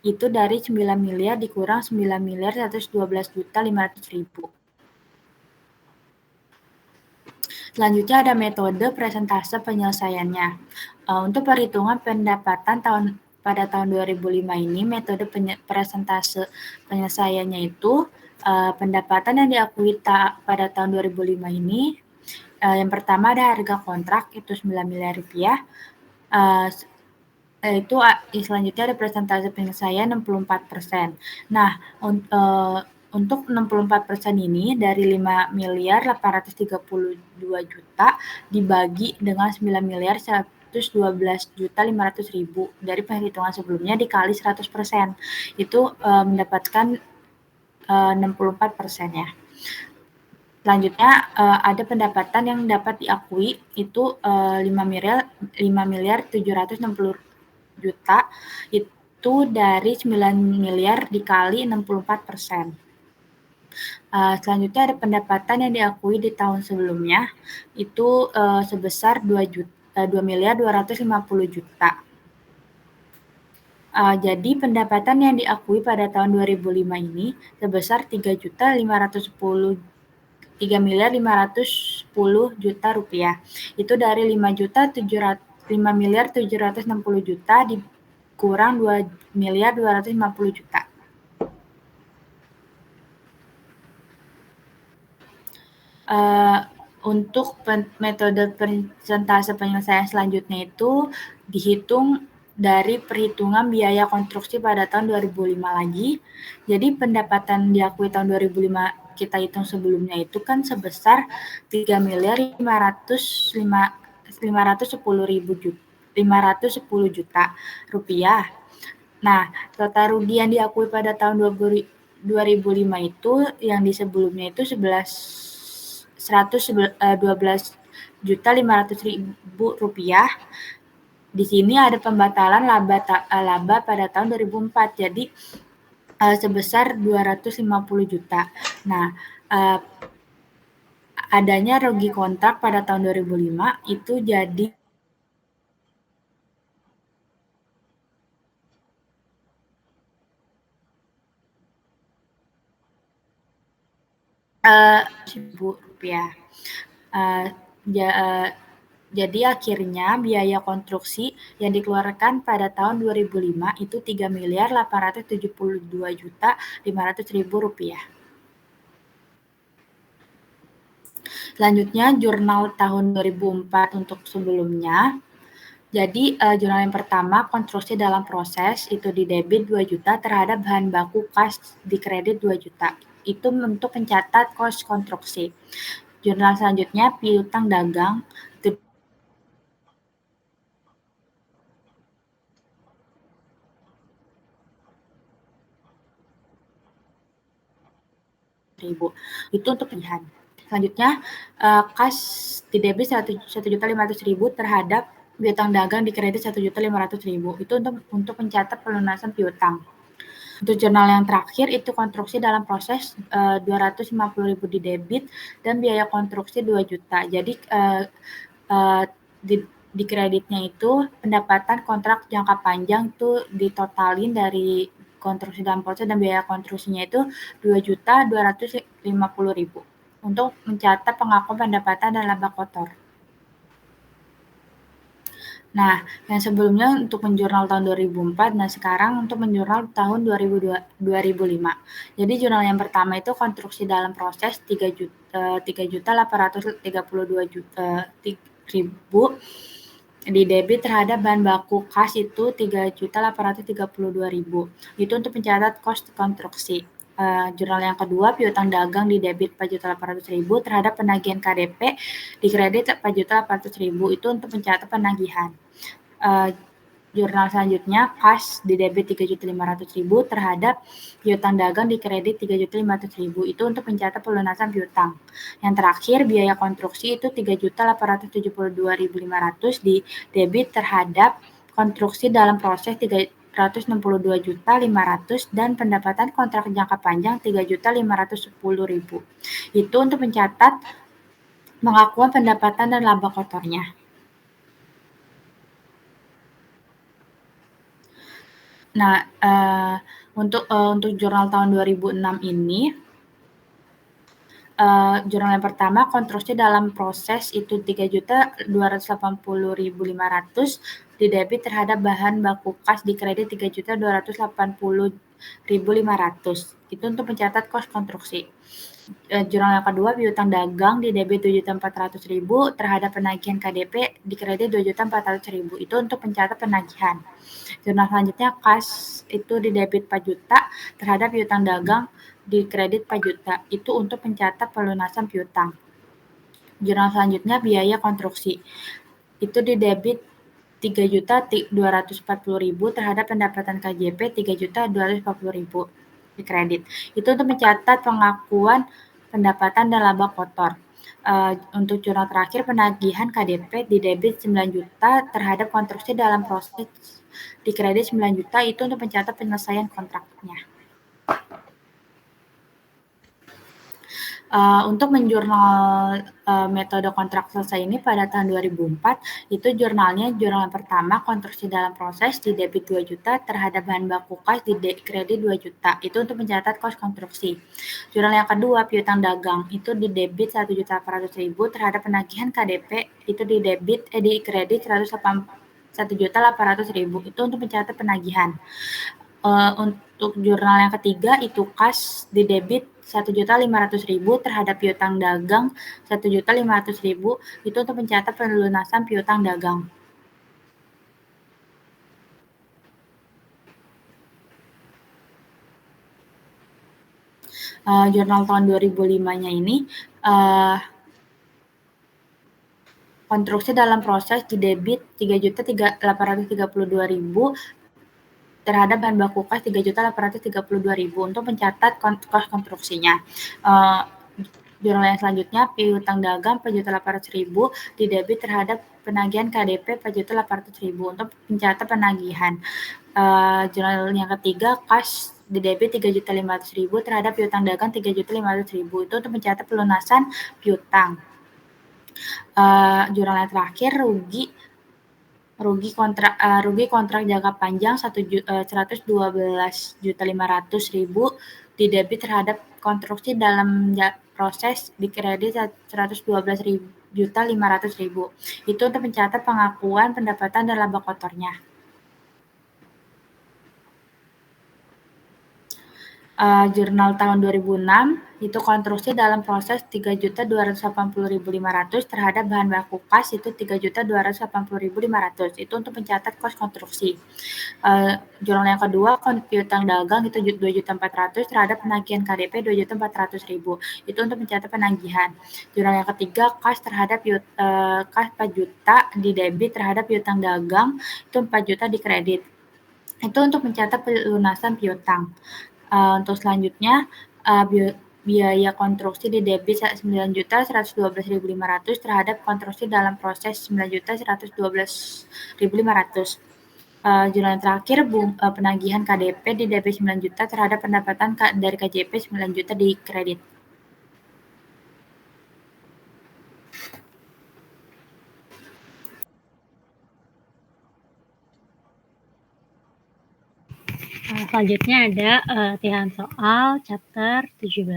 itu dari 9 miliar dikurang 9 miliar 112 juta 500 ribu. Selanjutnya ada metode presentase penyelesaiannya. Untuk perhitungan pendapatan pada tahun 2005 ini, metode presentase penyelesaiannya itu pendapatan yang diakui pada tahun 2005 ini, yang pertama ada harga kontrak itu 9 miliar rupiah, itu selanjutnya ada persentase penyelesaian 64%. Nah, untuk 64% ini dari 5 miliar 832 juta dibagi dengan 9 miliar 112 juta 500 ribu dari perhitungan sebelumnya dikali 100%. Itu mendapatkan 64% ya. Selanjutnya ada pendapatan yang dapat diakui itu 5 miliar 760 juta itu dari 9 miliar dikali 64%. Selanjutnya ada pendapatan yang diakui di tahun sebelumnya itu sebesar 2 miliar 250 juta. Jadi pendapatan yang diakui pada tahun 2005 ini sebesar 3 miliar 510 juta rupiah. Itu dari 5 miliar 760 juta dikurang 2 miliar 250 juta. Untuk metode persentase penyelesaian selanjutnya itu dihitung dari perhitungan biaya konstruksi pada tahun 2005 lagi. Jadi pendapatan diakui tahun 2005 kita hitung sebelumnya itu kan sebesar 3 miliar 510 juta rupiah. Nah, total rugi yang diakui pada tahun 2005 itu yang di sebelumnya itu 112 juta 500 ribu rupiah. Di sini ada pembatalan laba pada tahun 2004, jadi sebesar 250 juta. Nah, adanya rugi kontrak pada tahun 2005 itu jadi Rp1.000. Jadi akhirnya biaya konstruksi yang dikeluarkan pada tahun 2005 itu 3 miliar 872 juta 500 ribu rupiah. Selanjutnya jurnal tahun 2004 untuk sebelumnya. Jadi jurnal yang pertama konstruksi dalam proses itu di debit 2 juta terhadap bahan baku kas di kredit 2 juta. Itu untuk mencatat kos konstruksi. Jurnal selanjutnya piutang dagang itu ribu. Itu untuk pilihan. Selanjutnya kas di debit 1.500.000 terhadap piutang dagang di kredit 1.500.000. Itu untuk mencatat pelunasan piutang. Untuk jurnal yang terakhir itu konstruksi dalam proses 250.000 di debit dan biaya konstruksi 2 juta. Jadi di kreditnya itu pendapatan kontrak jangka panjang itu ditotalin dari konstruksi dalam proses dan biaya konstruksinya itu 2.250.000 untuk mencatat pengakuan pendapatan dan laba kotor. Nah, yang sebelumnya untuk menjurnal tahun 2004, nah sekarang untuk menjurnal tahun 2005. Jadi jurnal yang pertama itu konstruksi dalam proses 3.832 ribu di debit terhadap bahan baku kas itu 3.832.000. Itu untuk mencatat kos konstruksi. Jurnal yang kedua, piutang dagang di debit 4.800.000 terhadap penagihan KDP di kredit 4.800.000. Itu untuk mencatat penagihan. Jurnal selanjutnya, kas di debit 3.500.000 terhadap piutang dagang di kredit 3.500.000. Itu untuk mencatat pelunasan piutang. Yang terakhir, biaya konstruksi itu 3.872.500 di debit terhadap konstruksi dalam proses 362.500 dan pendapatan kontrak jangka panjang 3.510.000. Itu untuk mencatat pengakuan pendapatan dan laba kotornya. Nah, untuk jurnal tahun 2006 ini, jurnal yang pertama konstruksi dalam proses itu 3.280.500 di debit terhadap bahan baku kas di kredit 3.280.500. Itu untuk mencatat kos konstruksi. Jurnal yang kedua, piutang dagang di debit 7.400.000 terhadap penagihan KDP di kredit 2.400.000. Itu untuk mencatat penagihan. Jurnal selanjutnya, kas itu di debit 4 juta terhadap piutang dagang di kredit 4 juta. Itu untuk mencatat pelunasan piutang. Jurnal selanjutnya, biaya konstruksi. Itu di debit 3.240.000 terhadap pendapatan KJP 3.240.000 di kredit. Itu untuk mencatat pengakuan pendapatan dan laba kotor. Untuk jurnal terakhir, penagihan KDP di debit 9 juta terhadap konstruksi dalam proses di kredit 9 juta. Itu untuk mencatat penyelesaian kontraknya. Untuk menjurnal metode kontrak selesai ini pada tahun 2004, itu jurnalnya jurnal yang pertama konstruksi dalam proses di debit 2 juta terhadap bahan baku kas di kredit 2 juta. Itu untuk mencatat kos konstruksi. Jurnal yang kedua, piutang dagang, itu di debit 1.800.000 terhadap penagihan KDP, itu di debit di kredit 1.800.000. Itu untuk mencatat penagihan. Untuk jurnal yang ketiga itu kas di debit 1.500.000 terhadap piutang dagang 1.500.000. Itu untuk mencatat pelunasan piutang dagang. Jurnal tahun 2005-nya ini konstruksi dalam proses di debit 3.832.000 terhadap bahan baku kas 3.832.000 untuk mencatat kos konstruksinya. Jurnal yang selanjutnya, piutang dagang 4.800.000 di debit terhadap penagihan KDP 4.800.000 untuk mencatat penagihan. Jurnal yang ketiga, kas di debit 3.500.000 terhadap piutang dagang 3.500.000 itu untuk mencatat pelunasan piutang. Jurnal yang terakhir, rugi kontrak jangka panjang 112.500.000 di debit terhadap konstruksi dalam proses di kredit 112.500.000. Itu untuk mencatat pengakuan pendapatan dan laba kotornya. Jurnal tahun 2006 itu konstruksi dalam proses 3.280.500 terhadap bahan baku kas itu 3.280.500. Itu untuk mencatat kos konstruksi. Jurnal yang kedua, piutang dagang itu 2.400.000 terhadap penagihan KDP 2.400.000. Itu untuk mencatat penagihan. Jurnal yang ketiga, kas terhadap kas 4 juta di debit terhadap piutang dagang itu 4 juta di kredit. Itu untuk mencatat pelunasan piutang. Untuk selanjutnya, biaya konstruksi di debit 9.112.500 terhadap konstruksi dalam proses 9.112.500. Jurnal yang terakhir, penagihan KDP di debit 9 juta terhadap pendapatan dari KJP 9 juta di kredit. Selanjutnya ada latihan soal chapter 17.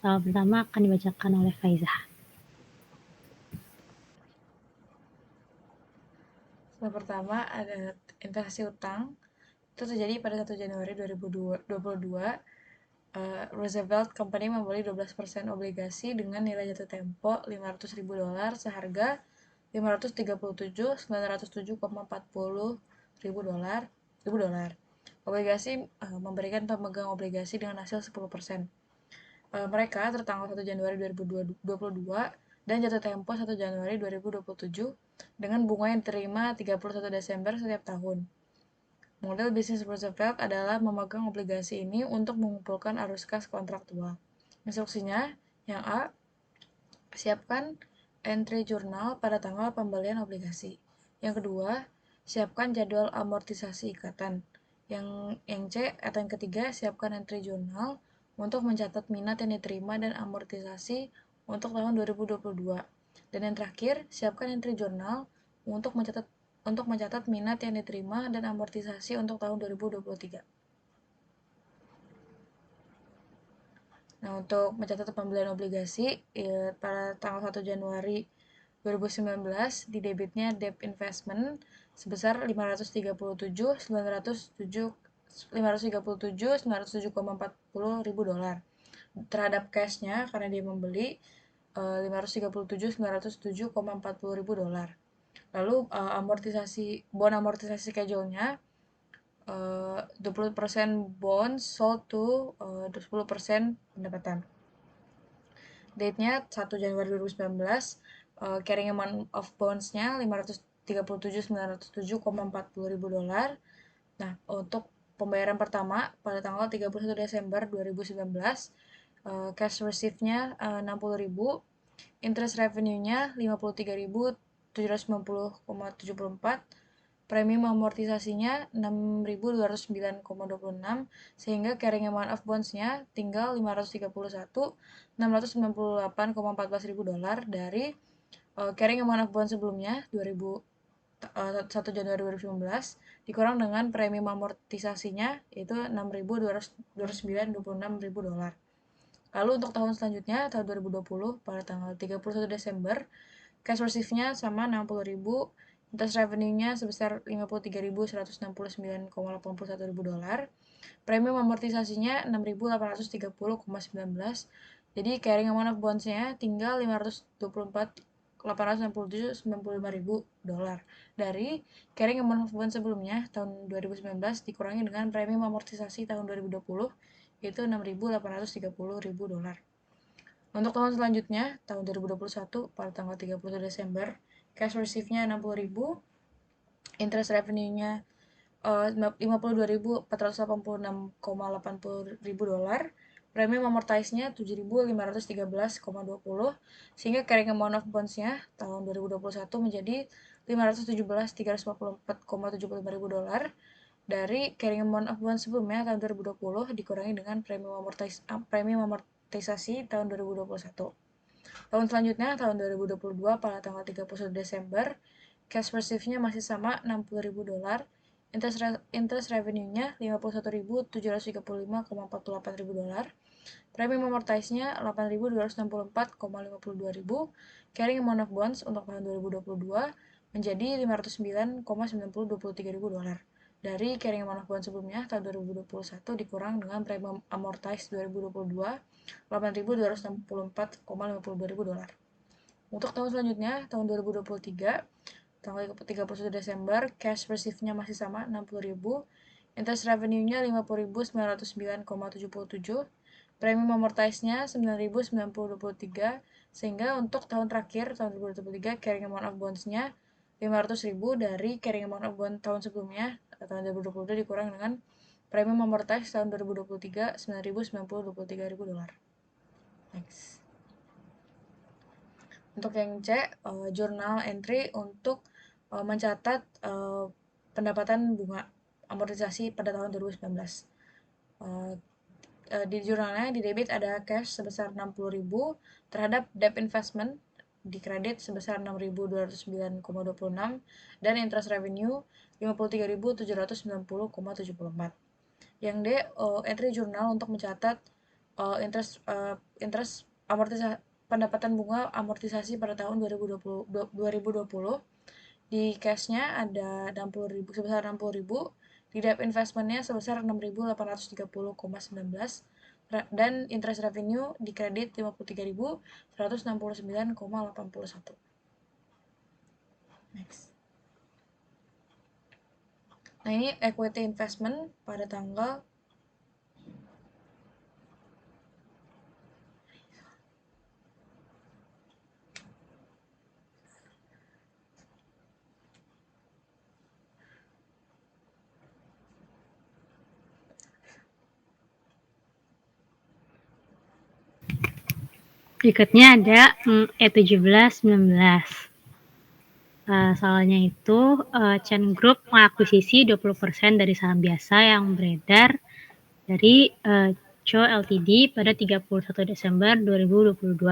Soal pertama akan dibacakan oleh Faizah. Soal pertama ada investasi utang. Itu terjadi pada 1 Januari 2022 Roosevelt Company membeli 12% obligasi dengan nilai jatuh tempo $500.000 seharga $537.907,40 obligasi memberikan pemegang obligasi dengan hasil 10%. Mereka tertanggal 1 Januari 2022 dan jatuh tempo 1 Januari 2027 dengan bunga yang diterima 31 Desember setiap tahun. Model bisnis Roosevelt adalah memegang obligasi ini untuk mengumpulkan arus kas kontraktual. Instruksinya, yang A, siapkan entry jurnal pada tanggal pembelian obligasi. Yang kedua, siapkan jadwal amortisasi ikatan. Yang C atau yang ketiga, siapkan entry jurnal untuk mencatat minat yang diterima dan amortisasi untuk tahun 2022. Dan yang terakhir, siapkan entry jurnal untuk mencatat minat yang diterima dan amortisasi untuk tahun 2023. Nah, untuk mencatat pembelian obligasi pada tanggal 1 Januari 2019 di debitnya debt investment sebesar $537.907,40 terhadap cashnya karena dia membeli $537.907,40. Lalu amortisasi schedule-nya 20% bonds sold to 10% pendapatan. Date-nya 1 Januari 2019, carrying amount of bonds-nya $537.907,40. Nah, untuk pembayaran pertama pada tanggal 31 Desember 2019, cash receive-nya 60.000, interest revenue-nya 53.790,74, premium amortisasinya 6.209,26, sehingga carrying amount of bonds-nya tinggal $531.698,14 dari carrying amount of bonds sebelumnya 1 Januari 2019 dikurang dengan premium amortisasinya yaitu $6.209,26. Lalu untuk tahun selanjutnya, tahun 2020 pada tanggal 31 Desember, cash receive-nya sama 60.000, interest revenue-nya sebesar $51.169,81. Premium amortisasinya 6.830,19. Jadi carrying amount of bonds-nya tinggal $524.867,95.000 dari carrying amount of bonds sebelumnya tahun 2019 dikurangi dengan premium amortisasi tahun 2020 yaitu $6.830.000. Untuk tahun selanjutnya, tahun 2021 pada tanggal 31 Desember, cash receive-nya 60.000, interest revenue-nya $52.486,80.000, premium amortize-nya $7.513,20, sehingga carrying amount of bonds-nya tahun 2021 menjadi $517.344,75.000 dari carrying amount of bonds sebelumnya tahun 2020 dikurangi dengan premium amortisasi tahun 2021. Tahun selanjutnya, tahun 2022 pada tanggal 31 Desember, cash receive-nya masih sama $60.000, interest revenue-nya $51.735,48.000, premium amortize-nya $8.264,52.000, carrying amount of bonds untuk tahun 2022 menjadi $509,9023.000 dari carrying amount of bonds sebelumnya tahun 2021 dikurang dengan premium amortize 2022 $8.264,52.000. Untuk tahun selanjutnya, tahun 2023, tanggal 31 Desember, cash receive-nya masih sama 60.000, interest revenue-nya 50.909,77, premium amortize-nya 9.923, sehingga untuk tahun terakhir, tahun 2023, carrying amount of bonds-nya 500.000 dari carrying amount of bond tahun sebelumnya, tahun 2022 dikurang dengan premium amortize tahun 2023 $9.923.000. Next. Untuk yang C, journal entry untuk mencatat pendapatan bunga amortisasi pada tahun 2019. Di jurnalnya di debit ada cash sebesar 60.000 terhadap debt investment di kredit sebesar 6.209,26 dan interest revenue 53.790,74. Yang D, entry jurnal untuk mencatat interest amortisasi pendapatan bunga amortisasi pada tahun 2020. Di cash-nya ada 60.000 sebesar 60.000, di debt investment-nya sebesar 6.830,19, dan interest revenue dikredit 53.169,81. Next. Nah, ini equity investment pada tanggal Berikutnya ada E1719. Soalnya itu Chen Group mengakuisisi 20% dari saham biasa yang beredar dari Cho Ltd pada 31 Desember 2022.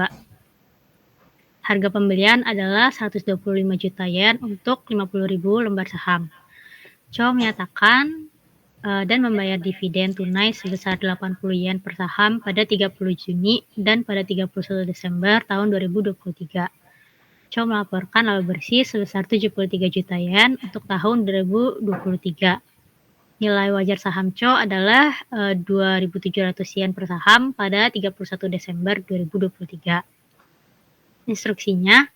Harga pembelian adalah 125 juta yen untuk 50.000 lembar saham. Cho menyatakan dan membayar dividen tunai sebesar 80 yen per saham pada 30 Juni dan pada 31 Desember tahun 2023. Cho melaporkan laba bersih sebesar 73 juta yen untuk tahun 2023. Nilai wajar saham Cho adalah 2.700 yen per saham pada 31 Desember 2023. Instruksinya,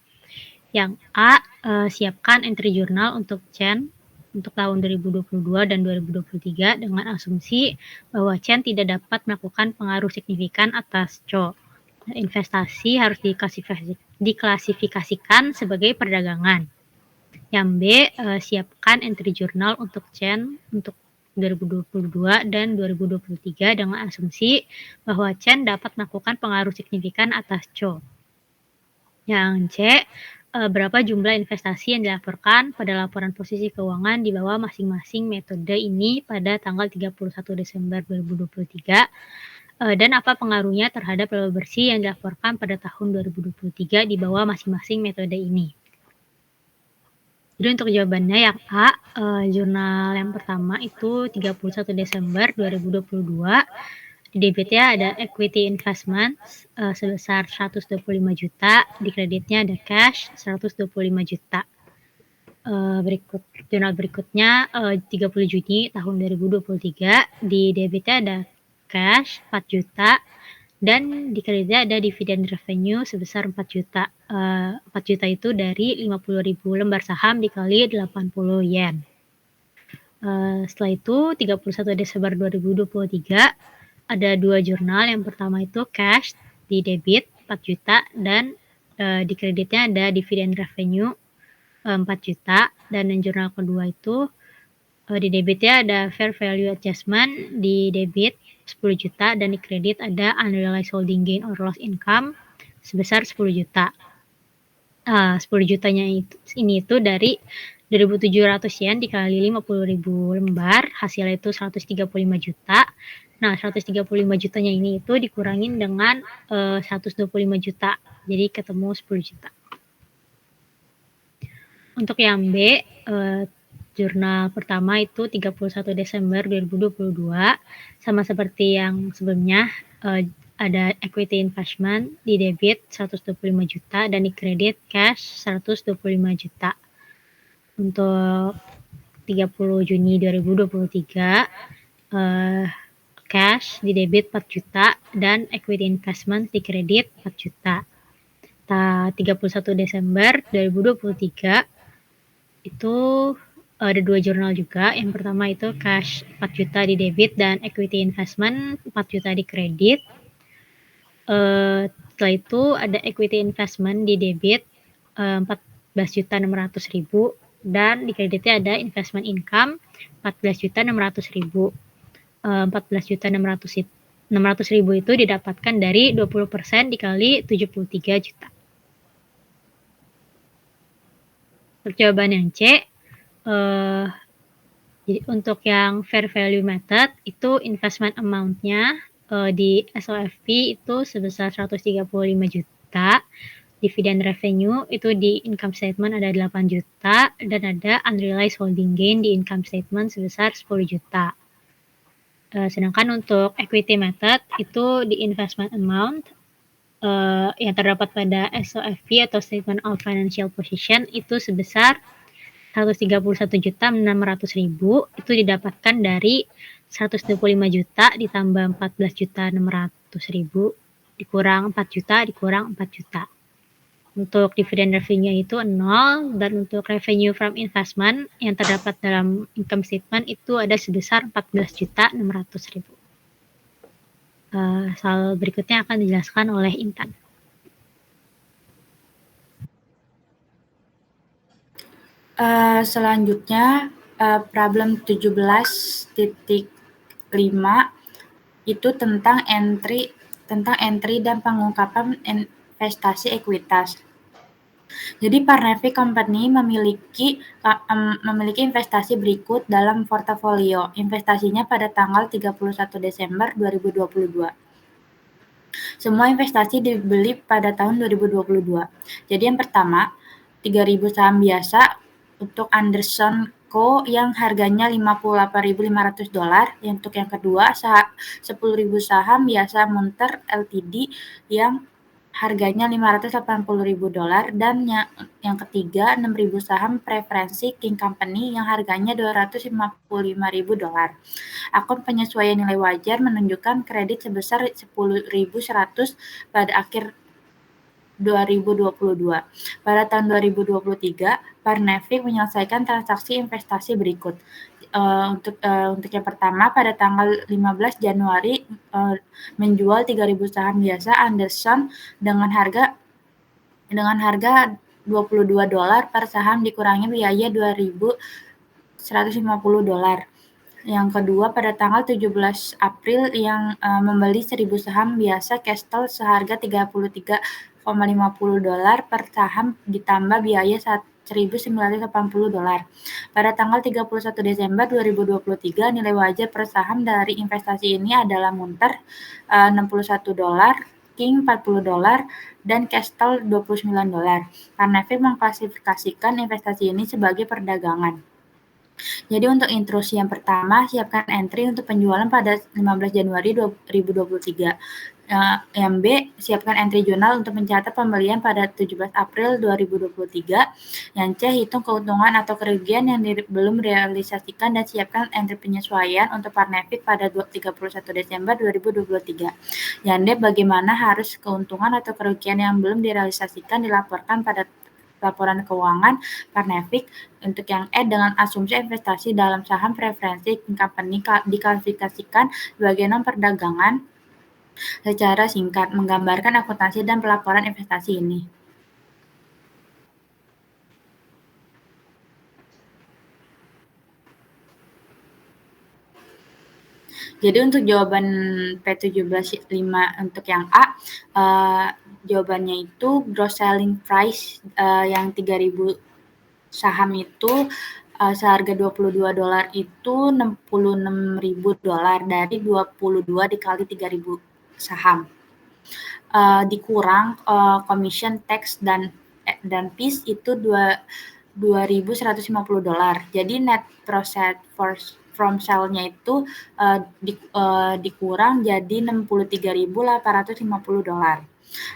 yang A, siapkan entry jurnal untuk Chen untuk tahun 2022 dan 2023 dengan asumsi bahwa Chen tidak dapat melakukan pengaruh signifikan atas Cho. Investasi harus diklasifikasikan sebagai perdagangan. Yang B, siapkan entry jurnal untuk Chen untuk 2022 dan 2023 dengan asumsi bahwa Chen dapat melakukan pengaruh signifikan atas Cho. Yang C, berapa jumlah investasi yang dilaporkan pada laporan posisi keuangan di bawah masing-masing metode ini pada tanggal 31 Desember 2023 dan apa pengaruhnya terhadap laba bersih yang dilaporkan pada tahun 2023 di bawah masing-masing metode ini. Jadi untuk jawabannya yang A, jurnal yang pertama itu 31 Desember 2022. Di debitnya ada equity investment sebesar 125 juta, di kreditnya ada cash 125 juta. Jurnal berikutnya 30 Juni tahun 2023, di debitnya ada cash 4 juta dan di kreditnya ada dividen revenue sebesar 4 juta. 4 juta itu dari 50.000 lembar saham dikali 80 yen. Setelah itu 31 Desember 2023 ada dua jurnal. Yang pertama itu cash di debit 4 juta dan di kreditnya ada dividen revenue 4 juta, dan yang jurnal kedua itu di debitnya ada fair value adjustment di debit 10 juta dan di kredit ada unrealized holding gain or loss income sebesar 10 juta. 10 jutanya ini itu dari 2.700 yen dikali 50.000 lembar, hasilnya itu 135 juta. Nah, 135 jutanya ini itu dikurangin dengan 125 juta, jadi ketemu 10 juta. Untuk yang B, jurnal pertama itu 31 Desember 2022, sama seperti yang sebelumnya, ada equity investment di debit 125 juta dan di kredit cash 125 juta. Untuk 30 Juni 2023, cash di debit 4 juta dan equity investment di kredit 4 juta. 31 Desember 2023 itu ada dua jurnal juga. Yang pertama itu cash 4 juta di debit dan equity investment 4 juta di kredit. Setelah itu ada equity investment di debit 14.600.000 dan di kreditnya ada investment income 14.600.000. 14.600.000 itu didapatkan dari 20% dikali 73 juta. Untuk jawaban yang C, jadi untuk yang fair value method itu investment amount-nya di SOFP itu sebesar 135 juta. Dividen revenue itu di income statement ada 8 juta dan ada unrealized holding gain di income statement sebesar 10 juta. Sedangkan untuk equity method itu di investment amount yang terdapat pada SOFP atau Statement of Financial Position itu sebesar 131.600.000 itu didapatkan dari 125 juta ditambah 14.600.000 dikurang 4 juta dikurang 4 juta. Untuk dividen revenue itu 0, dan untuk revenue from investment yang terdapat dalam income statement itu ada sebesar 14.600.000. Soal berikutnya akan dijelaskan oleh Intan. Selanjutnya problem 17.5 itu tentang entry dan pengungkapan investasi ekuitas. Jadi Parnevic Company memiliki investasi berikut dalam portofolio investasinya pada tanggal 31 Desember 2022. Semua investasi dibeli pada tahun 2022. Jadi yang pertama, 3.000 saham biasa untuk Anderson Co yang harganya $58.500. Untuk yang kedua, 10.000 saham biasa Munter Ltd yang harganya $580.000, dan yang ketiga 6.000 saham preferensi King Company yang harganya $255.000. Akun penyesuaian nilai wajar menunjukkan kredit sebesar 10.100 pada akhir 2022. Pada tahun 2023, Parnevic menyelesaikan transaksi investasi berikut. Untuk yang pertama, pada tanggal 15 Januari menjual 3.000 saham biasa Anderson dengan harga $22 per saham dikurangi biaya $2.150. Yang kedua, pada tanggal 17 April yang membeli 1.000 saham biasa Castle seharga $33.50 per saham ditambah biaya $1.980. Pada tanggal 31 Desember 2023, nilai wajar per saham dari investasi ini adalah Munter $61, King $40, dan Castle $29. Parnevic mengklasifikasikan investasi ini sebagai perdagangan. Jadi untuk intrusi yang pertama, siapkan entry untuk penjualan pada 15 Januari 2023. Yang B, siapkan entry jurnal untuk mencatat pembelian pada 17 April 2023. Yang C, hitung keuntungan atau kerugian yang belum realisasikan dan siapkan entry penyesuaian untuk Parnevic pada 31 Desember 2023. Yang D, bagaimana harus keuntungan atau kerugian yang belum direalisasikan dilaporkan pada laporan keuangan Parnevic. Untuk yang E, dengan asumsi investasi dalam saham preferensi company diklasifikasikan sebagai non-perdagangan. Secara singkat, menggambarkan akuntansi dan pelaporan investasi ini. Jadi untuk jawaban P17.5 untuk yang A, jawabannya itu gross selling price yang 3.000 saham itu seharga $22 itu $66.000 dari 22 dikali 3.000 saham. Dikurang commission tax dan fees itu $2.150. Jadi net profit from sale-nya itu dikurang jadi $63.850.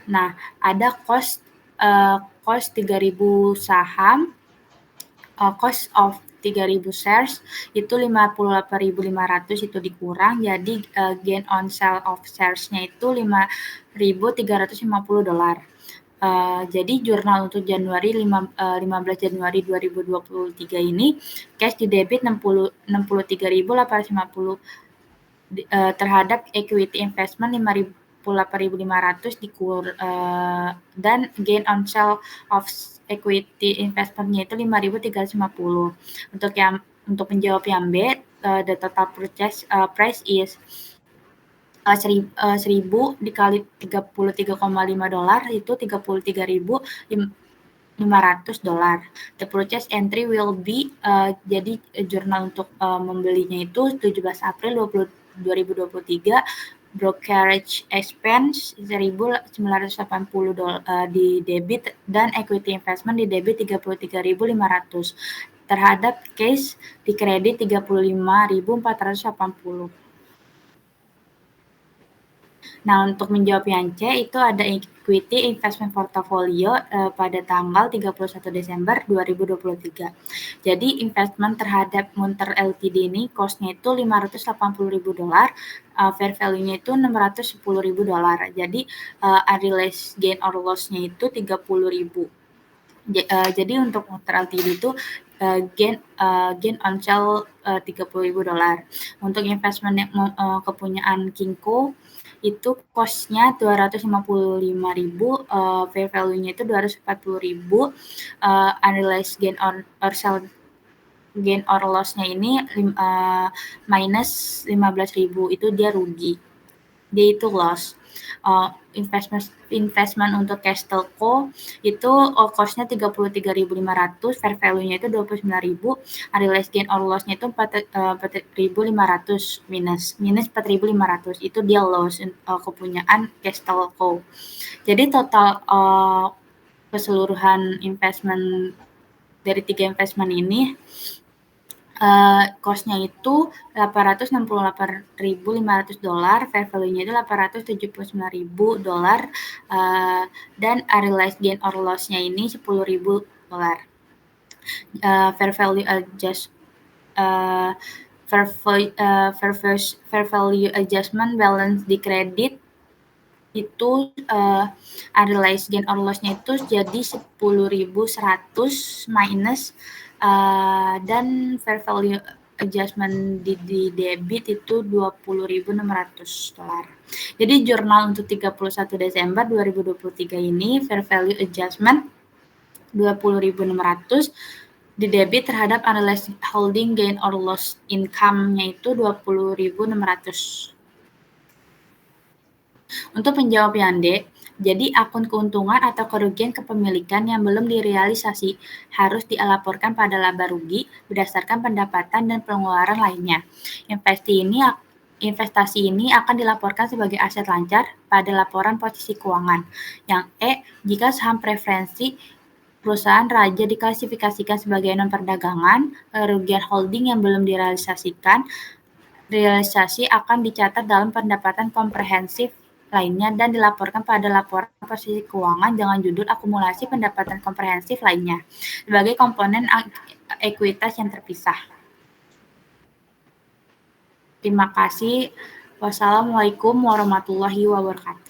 Nah, ada cost 3.000 saham, cost of 3.000 shares itu 58.500 itu dikurang, jadi gain on sale of shares-nya itu $5.350. Jadi jurnal untuk 15 Januari 2023 ini cash di debit 63.850 terhadap equity investment 58.500 dan gain on sale of equity investment-nya itu 5.350. Untuk menjawab yang B, the total purchase price is 1.000 dikali $33.5 itu $33.500. The purchase entry will be jadi jurnal untuk membelinya itu 17 April 2023. Brokerage expense $1.980 di debit dan equity investment di debit $33.500. Terhadap cash di kredit $35.480. Nah, untuk menjawab yang C itu ada equity investment portfolio pada tanggal 31 Desember 2023. Jadi investment terhadap Munter Ltd ini cost-nya itu $580.000, fair value-nya itu $610.000. Jadi unrealized gain or loss-nya itu 30.000. Jadi untuk Munter Ltd itu gain on sale $30.000. Untuk investment yang kepunyaan Kinko itu cost-nya $255.000, fair value-nya itu $240.000, unrealized gain or loss-nya ini minus $15.000, itu dia rugi, dia itu loss. Investment untuk Castelco itu cost-nya 33.500, fair value-nya itu 29.000, unrealized gain or loss-nya itu 4.500 minus 4.500, itu dia loss kepunyaan Castelco. Jadi total keseluruhan investment dari 3 investment ini cost-nya itu $868.500, fair value-nya itu $879.000, dan unrealized gain or loss-nya ini $10.000. Fair value adjustment balance di kredit itu unrealized gain or loss-nya itu jadi 10.100 minus dan fair value adjustment di debit itu $20.600. Jadi jurnal untuk 31 Desember 2023 ini fair value adjustment 20.600, di debit terhadap unrealized holding gain or loss income-nya itu 20.600. Untuk menjawab yang D, jadi akun keuntungan atau kerugian kepemilikan yang belum direalisasi harus dilaporkan pada laba rugi berdasarkan pendapatan dan pengeluaran lainnya. Investasi ini akan dilaporkan sebagai aset lancar pada laporan posisi keuangan. Yang E, jika saham preferensi perusahaan raja diklasifikasikan sebagai non-perdagangan, kerugian holding yang belum realisasi akan dicatat dalam pendapatan komprehensif lainnya dan dilaporkan pada laporan posisi keuangan dengan judul akumulasi pendapatan komprehensif lainnya sebagai komponen ekuitas yang terpisah. Terima kasih. Wassalamualaikum warahmatullahi wabarakatuh.